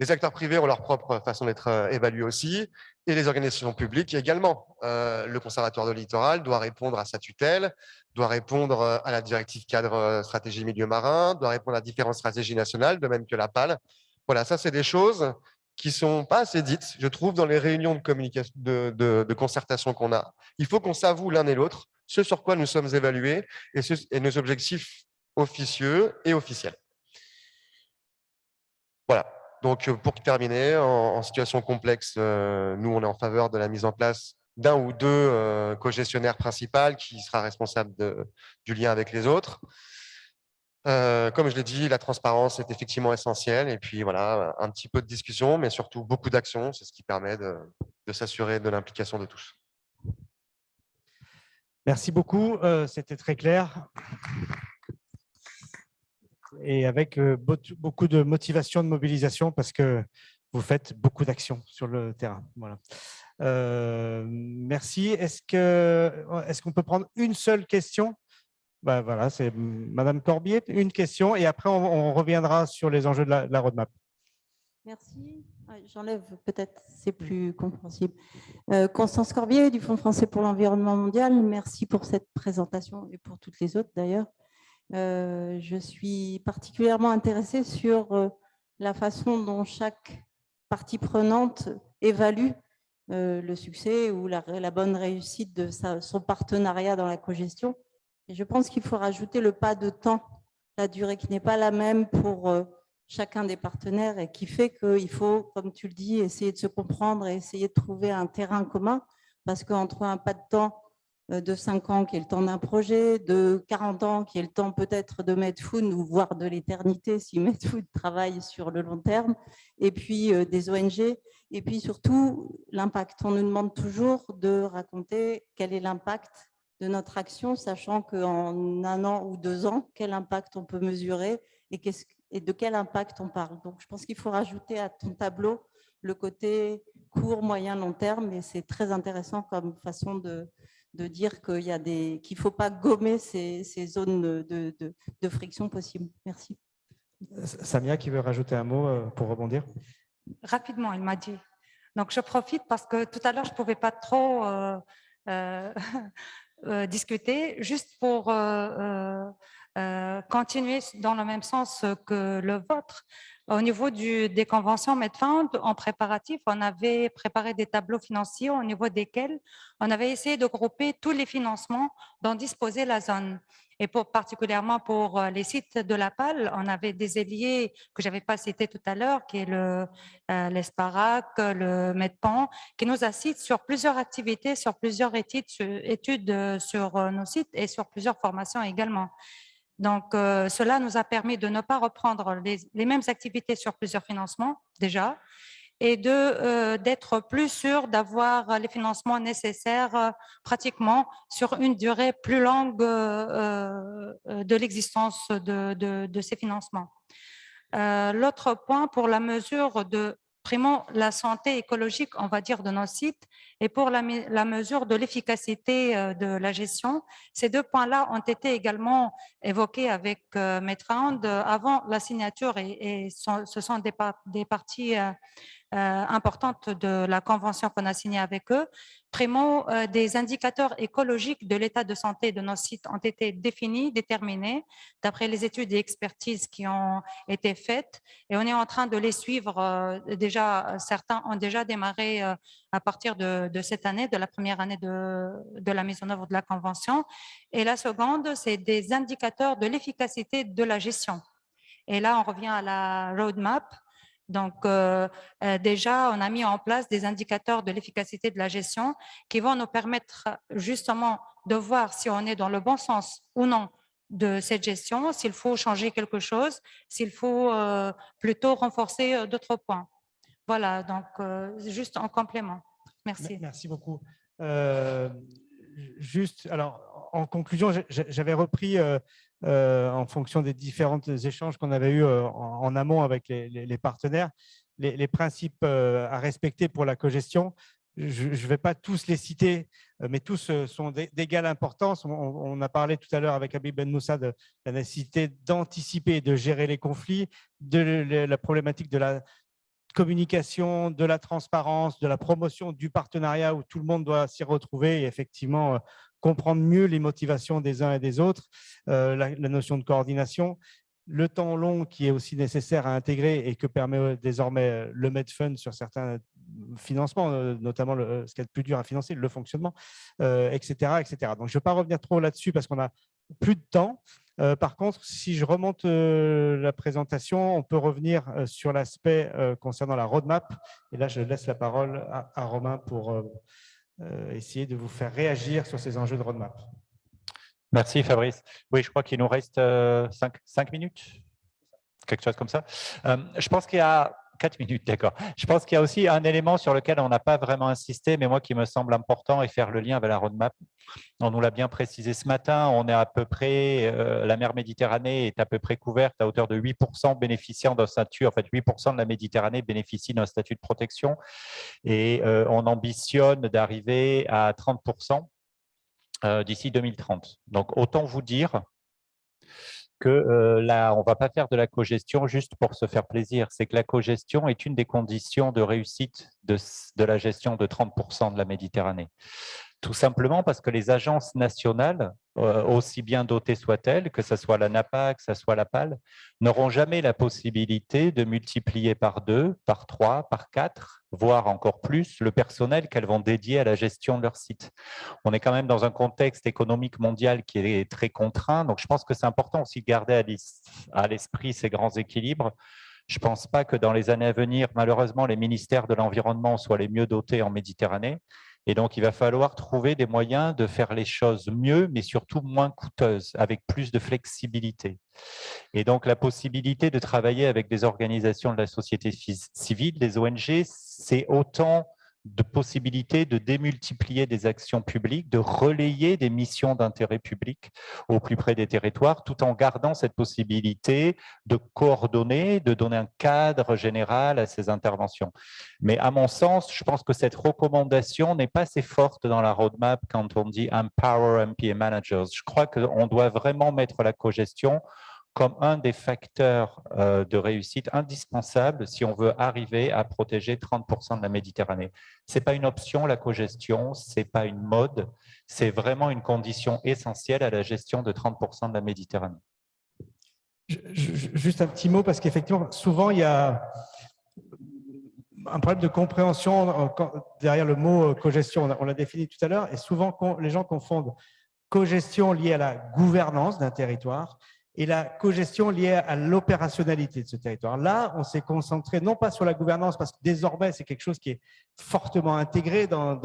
Les acteurs privés ont leur propre façon d'être évalués aussi, et les organisations publiques également. Le Conservatoire de littoral doit répondre à sa tutelle, doit répondre à la directive cadre stratégie milieu marin, doit répondre à différentes stratégies nationales, de même que la PAL. Voilà, ça c'est des choses qui ne sont pas assez dites, je trouve, dans les réunions de communication, de concertation qu'on a. Il faut qu'on s'avoue l'un et l'autre ce sur quoi nous sommes évalués et nos objectifs officieux et officiels. Voilà. Donc, pour terminer, en situation complexe, nous, on est en faveur de la mise en place d'un ou deux co-gestionnaires principaux qui sera responsable du lien avec les autres. Comme je l'ai dit, la transparence est effectivement essentielle. Et puis, voilà, un petit peu de discussion, mais surtout beaucoup d'action. C'est ce qui permet de s'assurer de l'implication de tous. Merci beaucoup. C'était très clair. Et avec beaucoup de motivation, de mobilisation, parce que vous faites beaucoup d'actions sur le terrain. Voilà. Merci. Est-ce qu'on peut prendre une seule question? Ben voilà, c'est Madame Corbier, une question, et après on reviendra sur les enjeux de la roadmap. Merci. J'enlève, peut-être, c'est plus compréhensible. Constance Corbier du Fonds français pour l'environnement mondial, merci pour cette présentation et pour toutes les autres d'ailleurs. Je suis particulièrement intéressée sur la façon dont chaque partie prenante évalue le succès ou la bonne réussite de son partenariat dans la cogestion. Et je pense qu'il faut rajouter le pas de temps, la durée qui n'est pas la même pour chacun des partenaires et qui fait qu'il faut, comme tu le dis, essayer de se comprendre et essayer de trouver un terrain commun, parce qu'entre un pas de temps de 5 ans qui est le temps d'un projet, de 40 ans qui est le temps peut-être de Medfood ou voire de l'éternité si Medfood travaille sur le long terme, et puis des ONG, et puis surtout l'impact. On nous demande toujours de raconter quel est l'impact de notre action, sachant qu'en 1 an ou 2 ans, quel impact on peut mesurer et de quel impact on parle. Donc, je pense qu'il faut rajouter à ton tableau le côté court, moyen, long terme, et c'est très intéressant comme façon de dire qu'il ne faut pas gommer ces zones de friction possibles. Merci. Samia qui veut rajouter un mot pour rebondir. Rapidement, il m'a dit. Donc, je profite parce que tout à l'heure, je ne pouvais pas trop discuter, juste pour continuer dans le même sens que le vôtre. Au niveau des conventions Medfund, en préparatif, on avait préparé des tableaux financiers au niveau desquels on avait essayé de grouper tous les financements dont disposait la zone. Et particulièrement pour les sites de la PAL, on avait des ailiers que je n'avais pas cités tout à l'heure, qui est l'Esparac, le Medpan, qui nous assistent sur plusieurs activités, sur plusieurs études sur nos sites et sur plusieurs formations également. Donc, cela nous a permis de ne pas reprendre les mêmes activités sur plusieurs financements déjà et d'être plus sûr d'avoir les financements nécessaires pratiquement sur une durée plus longue de l'existence de ces financements. L'autre point pour la mesure de primons la santé écologique, on va dire, de nos sites et pour la mesure de l'efficacité de la gestion. Ces 2 points-là ont été également évoqués avec Medfund avant la signature et ce sont des parties importantes de la convention qu'on a signée avec eux. Primo, des indicateurs écologiques de l'état de santé de nos sites ont été définis, déterminés, d'après les études et expertises qui ont été faites. Et on est en train de les suivre. Déjà, certains ont déjà démarré à partir de cette année, de la première année de la mise en œuvre de la convention. Et la seconde, c'est des indicateurs de l'efficacité de la gestion. Et là, on revient à la roadmap. Donc, déjà, on a mis en place des indicateurs de l'efficacité de la gestion qui vont nous permettre justement de voir si on est dans le bon sens ou non de cette gestion, s'il faut changer quelque chose, s'il faut plutôt renforcer d'autres points. Voilà, donc juste en complément. Merci. Merci beaucoup. Juste, alors, en conclusion, j'avais repris en fonction des différents échanges qu'on avait eus en amont avec les partenaires, les principes à respecter pour la cogestion. Je ne vais pas tous les citer, mais tous sont d'égale importance. On a parlé tout à l'heure avec Habib Ben Moussa de la nécessité d'anticiper et de gérer les conflits, de la problématique de la communication, de la transparence, de la promotion du partenariat où tout le monde doit s'y retrouver et effectivement comprendre mieux les motivations des uns et des autres, la notion de coordination, le temps long qui est aussi nécessaire à intégrer et que permet désormais le Medfund sur certains financements, notamment ce qui est le plus dur à financer, le fonctionnement, etc., etc. Donc, je ne vais pas revenir trop là-dessus parce qu'on a plus de temps. Par contre, si je remonte la présentation, on peut revenir sur l'aspect concernant la roadmap. Et là, je laisse la parole à Romain pour essayer de vous faire réagir sur ces enjeux de roadmap. Merci Fabrice. Oui, je crois qu'il nous reste 5 minutes, quelque chose comme ça. Je pense qu'il y a 4 minutes, d'accord. Je pense qu'il y a aussi un élément sur lequel on n'a pas vraiment insisté, mais moi qui me semble important et faire le lien avec la roadmap. On nous l'a bien précisé ce matin, on est à peu près, la mer Méditerranée est à peu près couverte à hauteur de 8% bénéficiant d'un statut, en fait 8% de la Méditerranée bénéficie d'un statut de protection et on ambitionne d'arriver à 30% d'ici 2030. Donc, autant vous dire que là, on ne va pas faire de la cogestion juste pour se faire plaisir. C'est que la cogestion est une des conditions de réussite de la gestion de 30% de la Méditerranée. Tout simplement parce que les agences nationales, aussi bien dotées soient-elles, que ce soit la NAPA, que ce soit la PAL, n'auront jamais la possibilité de multiplier par 2, par 3, par 4, voire encore plus, le personnel qu'elles vont dédier à la gestion de leur site. On est quand même dans un contexte économique mondial qui est très contraint, donc je pense que c'est important aussi de garder à l'esprit ces grands équilibres. Je ne pense pas que dans les années à venir, malheureusement, les ministères de l'Environnement soient les mieux dotés en Méditerranée. Et donc, il va falloir trouver des moyens de faire les choses mieux, mais surtout moins coûteuses, avec plus de flexibilité. Et donc, la possibilité de travailler avec des organisations de la société civile, des ONG, c'est autant de possibilités de démultiplier des actions publiques, de relayer des missions d'intérêt public au plus près des territoires, tout en gardant cette possibilité de coordonner, de donner un cadre général à ces interventions. Mais à mon sens, je pense que cette recommandation n'est pas assez forte dans la roadmap quand on dit « Empower MPA Managers ». Je crois qu'on doit vraiment mettre la cogestion comme un des facteurs de réussite indispensables si on veut arriver à protéger 30% de la Méditerranée. Ce n'est pas une option, la cogestion, ce n'est pas une mode, c'est vraiment une condition essentielle à la gestion de 30% de la Méditerranée. Juste un petit mot, parce qu'effectivement, souvent, il y a un problème de compréhension derrière le mot cogestion. On l'a défini tout à l'heure, et souvent, les gens confondent cogestion liée à la gouvernance d'un territoire et la cogestion liée à l'opérationnalité de ce territoire. Là, on s'est concentré non pas sur la gouvernance, parce que désormais, c'est quelque chose qui est fortement intégré dans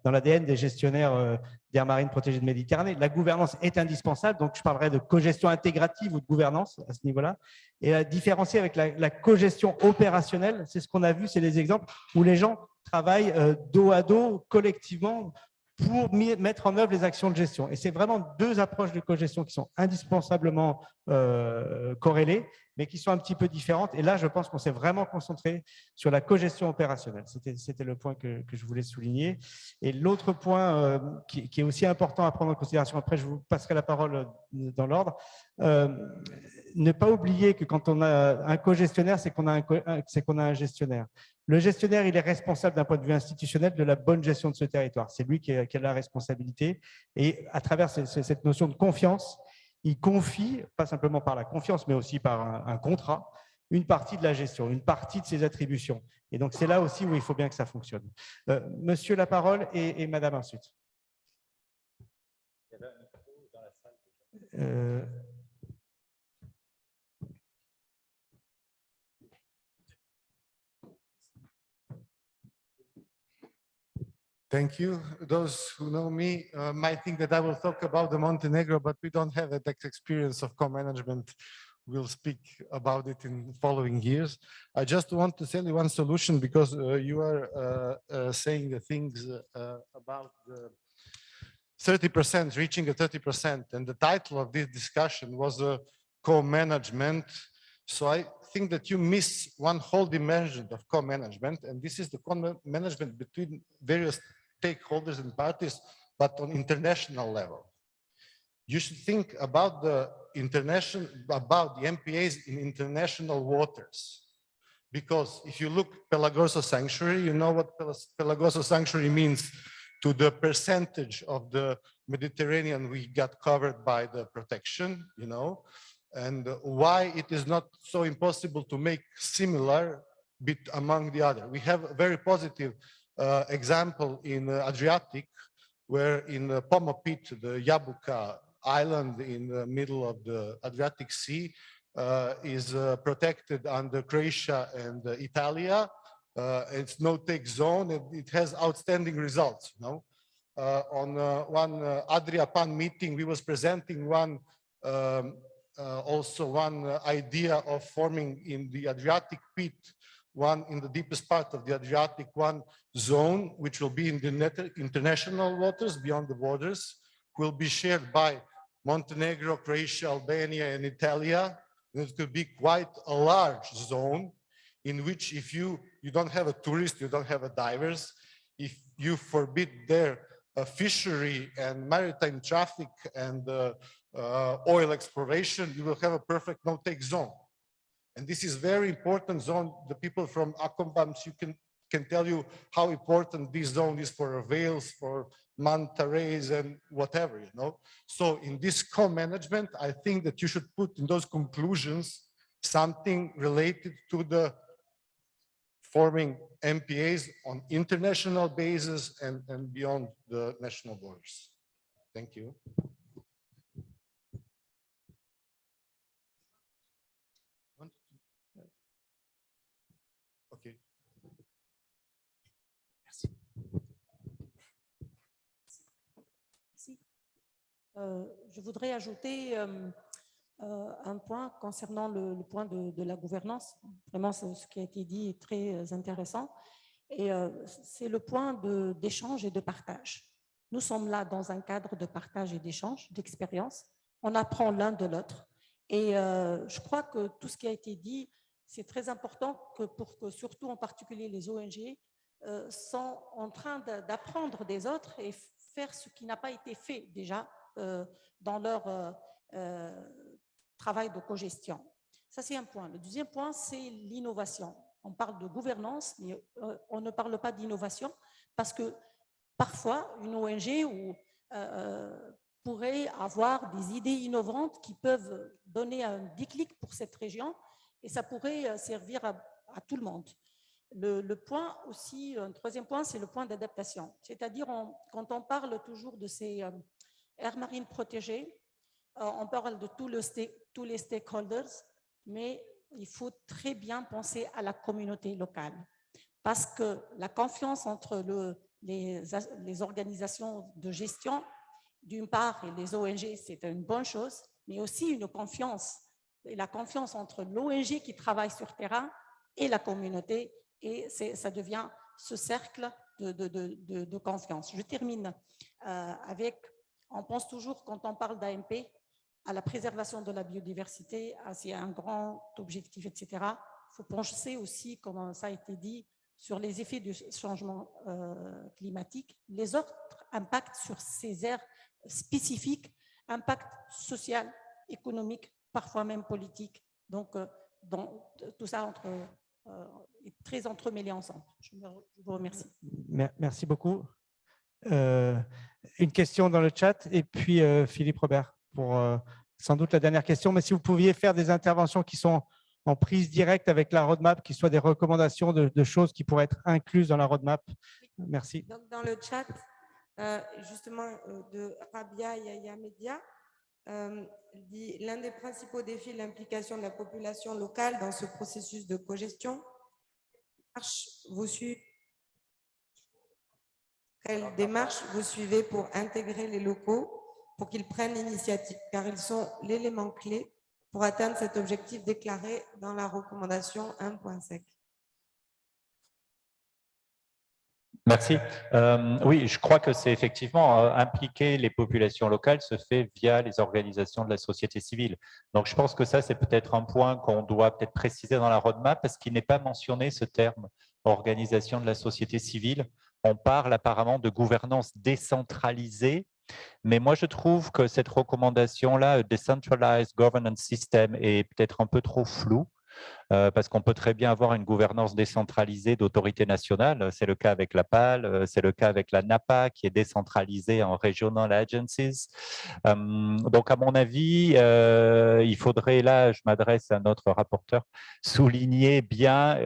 l'ADN des gestionnaires d'aires marines protégées de Méditerranée. La gouvernance est indispensable, donc je parlerai de cogestion intégrative ou de gouvernance à ce niveau-là. Et la différencier avec la cogestion opérationnelle, c'est ce qu'on a vu, c'est les exemples où les gens travaillent dos à dos, collectivement, pour mettre en œuvre les actions de gestion. Et c'est vraiment deux approches de cogestion qui sont indispensablement corrélées, mais qui sont un petit peu différentes. Et là, je pense qu'on s'est vraiment concentré sur la cogestion opérationnelle. C'était le point que je voulais souligner. Et l'autre point qui est aussi important à prendre en considération, après je vous passerai la parole dans l'ordre, ne pas oublier que quand on a un co-gestionnaire, c'est qu'on a un gestionnaire. Le gestionnaire, il est responsable d'un point de vue institutionnel de la bonne gestion de ce territoire. C'est lui qui a la responsabilité. Et à travers cette notion de confiance, il confie, pas simplement par la confiance, mais aussi par un contrat, une partie de la gestion, une partie de ses attributions. Et donc, c'est là aussi où il faut bien que ça fonctionne. Monsieur, la parole, et madame ensuite. Thank you. Those who know me might think that I will talk about the Montenegro, but we don't have that experience of co-management. We'll speak about it in following years. I just want to tell you one solution, because you are saying the things about the 30%, reaching a 30%, and the title of this discussion was co-management. So I think that you miss one whole dimension of co-management, and this is the co-management between various stakeholders and parties, but on international level. You should think about the MPAs in international waters, because if you look Pelagoso Sanctuary, you know what Pelagoso Sanctuary means to the percentage of the Mediterranean we got covered by the protection, you know, and why it is not so impossible to make similar bit among the other. We have a very positive example in Adriatic, where in Pomopit, the Jabuka island in the middle of the Adriatic Sea, is protected under Croatia and Italia. It's no-take zone, and it has outstanding results. You know? On one Adriapan meeting, we was presenting one also one idea of forming in the Adriatic pit, one in the deepest part of the Adriatic, one zone which will be in the international waters beyond the borders, will be shared by Montenegro, Croatia, Albania, and Italia. And it could be quite a large zone in which, if you don't have a tourist, you don't have a divers, if you forbid their fishery and maritime traffic and oil exploration, you will have a perfect no-take zone. And this is very important zone. The people from Akombams, you can tell you how important this zone is for whales, for manta rays and whatever, you know. So in this co-management, I think that you should put in those conclusions something related to the forming MPAs on international basis and beyond the national borders. Thank you. Okay. Je voudrais ajouter un point concernant le point de la gouvernance. Vraiment, ce qui a été dit est très intéressant. Et c'est le point d'échange et de partage. Nous sommes là dans un cadre de partage et d'échange, d'expérience. On apprend l'un de l'autre. Et je crois que tout ce qui a été dit, c'est très important pour que, surtout en particulier les ONG, sont en train d'apprendre des autres et faire ce qui n'a pas été fait déjà dans leur travail de cogestion. Ça, c'est un point. Le deuxième point, c'est l'innovation. On parle de gouvernance, mais on ne parle pas d'innovation parce que parfois, une ONG pourrait avoir des idées innovantes qui peuvent donner un déclic pour cette région et ça pourrait servir à tout le monde. Le point aussi, un troisième point, c'est le point d'adaptation. C'est-à-dire, quand on parle toujours de ces aires marines protégées, on parle de tous les stakeholders, mais il faut très bien penser à la communauté locale parce que la confiance entre les organisations de gestion, d'une part, et les ONG, c'est une bonne chose, mais aussi une confiance, et la confiance entre l'ONG qui travaille sur terrain et la communauté, et ça devient ce cercle de confiance. Je termine avec, on pense toujours quand on parle d'AMP, à la préservation de la biodiversité, c'est un grand objectif, etc. Il faut penser aussi, comme ça a été dit, sur les effets du changement climatique, les autres impacts sur ces aires spécifiques, impact social, économique, parfois même politique. Donc, tout ça est très entremêlé ensemble. Je vous remercie. Merci beaucoup. Une question dans le chat et puis Philippe Robert pour sans doute la dernière question. Mais si vous pouviez faire des interventions qui sont en prise directe avec la roadmap, qui soient des recommandations de choses qui pourraient être incluses dans la roadmap. Merci. Donc, dans le chat, justement, de Rabia Yaya Media, dit l'un des principaux défis est l'implication de la population locale dans ce processus de cogestion. Quelle démarche vous suivez pour intégrer les locaux, pour qu'ils prennent l'initiative, car ils sont l'élément clé pour atteindre cet objectif déclaré dans la recommandation 1.5. Merci. Oui, je crois que c'est effectivement impliquer les populations locales se fait via les organisations de la société civile. Donc, je pense que ça, c'est peut-être un point qu'on doit peut-être préciser dans la roadmap parce qu'il n'est pas mentionné ce terme organisation de la société civile. On parle apparemment de gouvernance décentralisée, mais moi, je trouve que cette recommandation-là, Decentralized Governance System, est peut-être un peu trop floue. Parce qu'on peut très bien avoir une gouvernance décentralisée d'autorité nationale. C'est le cas avec la PAL, c'est le cas avec la NAPA qui est décentralisée en Regional Agencies. Donc, à mon avis, il faudrait, là, je m'adresse à notre rapporteur, souligner bien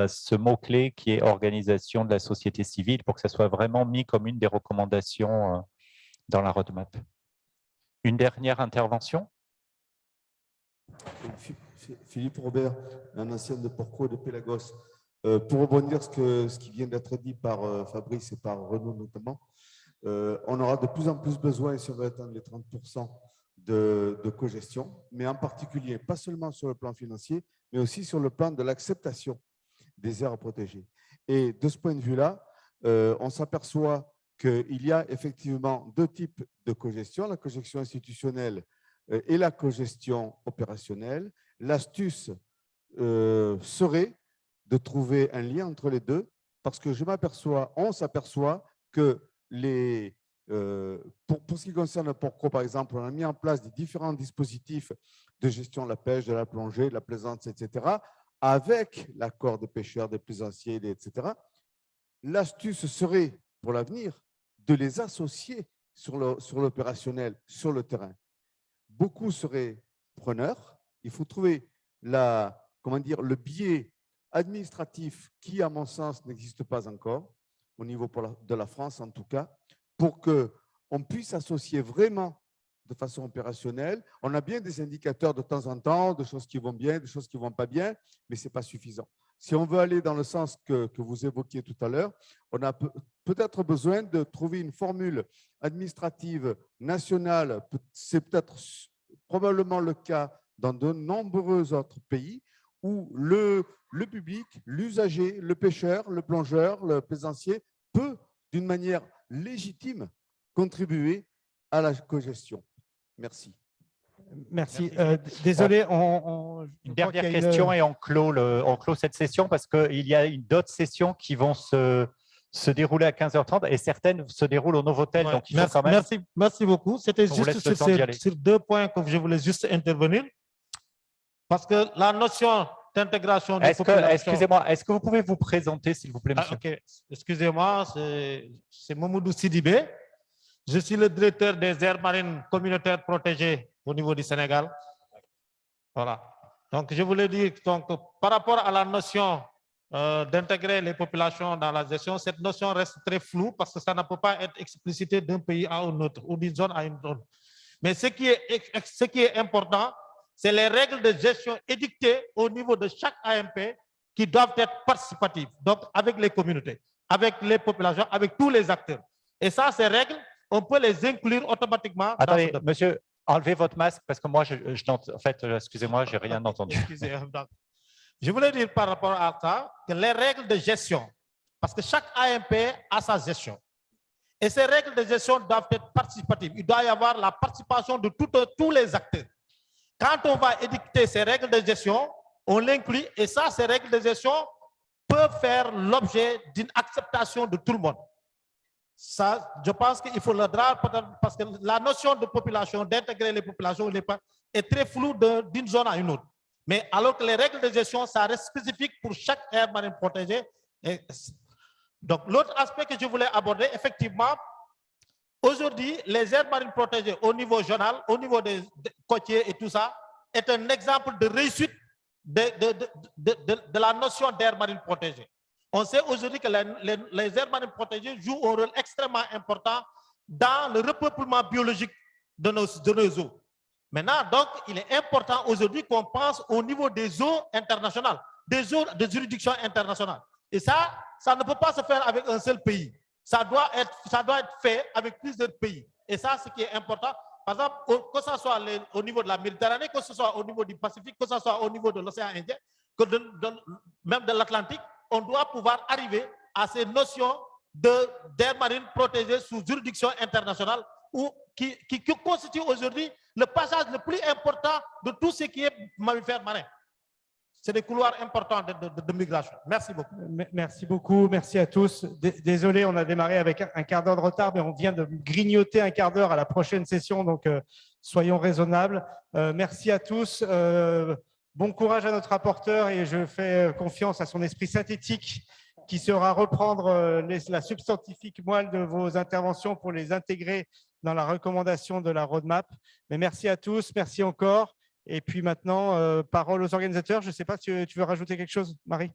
ce mot-clé qui est organisation de la société civile pour que ça soit vraiment mis comme une des recommandations dans la roadmap. Une dernière intervention ? Philippe Robert, un ancien de Porco et de Pélagos. Pour rebondir ce qui vient d'être dit par Fabrice et par Renaud notamment, on aura de plus en plus besoin, si on veut atteindre les 30% de cogestion, mais en particulier, pas seulement sur le plan financier, mais aussi sur le plan de l'acceptation des aires protégées. Et de ce point de vue-là, on s'aperçoit qu'il y a effectivement deux types de cogestion, la cogestion institutionnelle et la cogestion opérationnelle. L'astuce serait de trouver un lien entre les deux parce que on s'aperçoit que pour ce qui concerne le Porquerolles, par exemple, on a mis en place des différents dispositifs de gestion de la pêche, de la plongée, de la plaisance, etc., avec l'accord des pêcheurs, des plaisanciers, etc. L'astuce serait, pour l'avenir, de les associer sur l'opérationnel, sur le terrain. Beaucoup seraient preneurs. Il faut trouver le biais administratif qui, à mon sens, n'existe pas encore, au niveau de la France en tout cas, pour qu'on puisse associer vraiment de façon opérationnelle. On a bien des indicateurs de temps en temps, de choses qui vont bien, de choses qui ne vont pas bien, mais ce n'est pas suffisant. Si on veut aller dans le sens que vous évoquiez tout à l'heure, on a peut-être besoin de trouver une formule administrative nationale. C'est probablement le cas dans de nombreux autres pays où le public, l'usager, le pêcheur, le plongeur, le plaisancier peut, d'une manière légitime, contribuer à la cogestion. Merci. Merci. Désolé, une dernière question et on clôt cette session parce qu'il y a d'autres sessions qui vont se dérouler à 15h30 et certaines se déroulent au Novotel. Ouais, Donc il faut quand même... merci beaucoup. C'était juste sur 2 points que je voulais juste intervenir. Parce que la notion d'intégration des populations… Excusez-moi, est-ce que vous pouvez vous présenter, s'il vous plaît, monsieur? Excusez-moi, c'est Mamoudou Sidibé. Je suis le directeur des aires marines communautaires protégées au niveau du Sénégal. Voilà. Donc, je voulais dire, donc, par rapport à la notion d'intégrer les populations dans la gestion, cette notion reste très floue parce que ça ne peut pas être explicité d'un pays à un autre ou d'une zone à une zone. Mais ce qui est important, c'est les règles de gestion édictées au niveau de chaque AMP qui doivent être participatives, donc avec les communautés, avec les populations, avec tous les acteurs. Et ça, ces règles, on peut les inclure automatiquement. Attendez, monsieur, enlevez votre masque parce que moi, en fait, excusez-moi, je n'ai rien entendu. Je voulais dire par rapport à ça que les règles de gestion, parce que chaque AMP a sa gestion. Et ces règles de gestion doivent être participatives. Il doit y avoir la participation de tous les acteurs. Quand on va édicter ces règles de gestion, on l'inclut et ça, ces règles de gestion peuvent faire l'objet d'une acceptation de tout le monde. Ça, je pense qu'il faut le droit parce que la notion de population, d'intégrer les populations est très floue d'une zone à une autre. Mais alors que les règles de gestion, ça reste spécifique pour chaque aire marine protégée. Donc, l'autre aspect que je voulais aborder, effectivement, aujourd'hui, les aires marines protégées au niveau zonal, au niveau des côtiers et tout ça, est un exemple de réussite de la notion d'aire marine protégée. On sait aujourd'hui que les aires marines protégées jouent un rôle extrêmement important dans le repeuplement biologique de nos eaux. Maintenant, donc, il est important aujourd'hui qu'on pense au niveau des eaux internationales, des eaux de juridiction internationale. Et ça ne peut pas se faire avec un seul pays. Ça doit être fait avec plusieurs pays. Et ça, ce qui est important, par exemple, que ce soit au niveau de la Méditerranée, que ce soit au niveau du Pacifique, que ce soit au niveau de l'océan Indien, même de l'Atlantique, on doit pouvoir arriver à ces notions d'aires marines protégées sous juridiction internationale qui constitue aujourd'hui le passage le plus important de tout ce qui est mammifère marin. C'est des couloirs importants de migration. Merci beaucoup. Merci beaucoup. Merci à tous. Désolé, on a démarré avec un quart d'heure de retard, mais on vient de grignoter un quart d'heure à la prochaine session, donc soyons raisonnables. Merci à tous. Bon courage à notre rapporteur et je fais confiance à son esprit synthétique qui sera reprendre la substantifique moelle de vos interventions pour les intégrer dans la recommandation de la roadmap. Mais merci à tous, merci encore. Et puis maintenant, parole aux organisateurs. Je ne sais pas si tu veux rajouter quelque chose, Marie?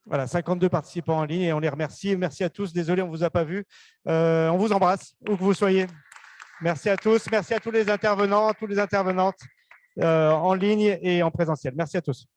Voilà, 52 participants en ligne et on les remercie. Merci à tous. Désolé, on ne vous a pas vu. On vous embrasse, où que vous soyez. Merci à tous. Merci à tous les intervenants, toutes les intervenantes en ligne et en présentiel. Merci à tous.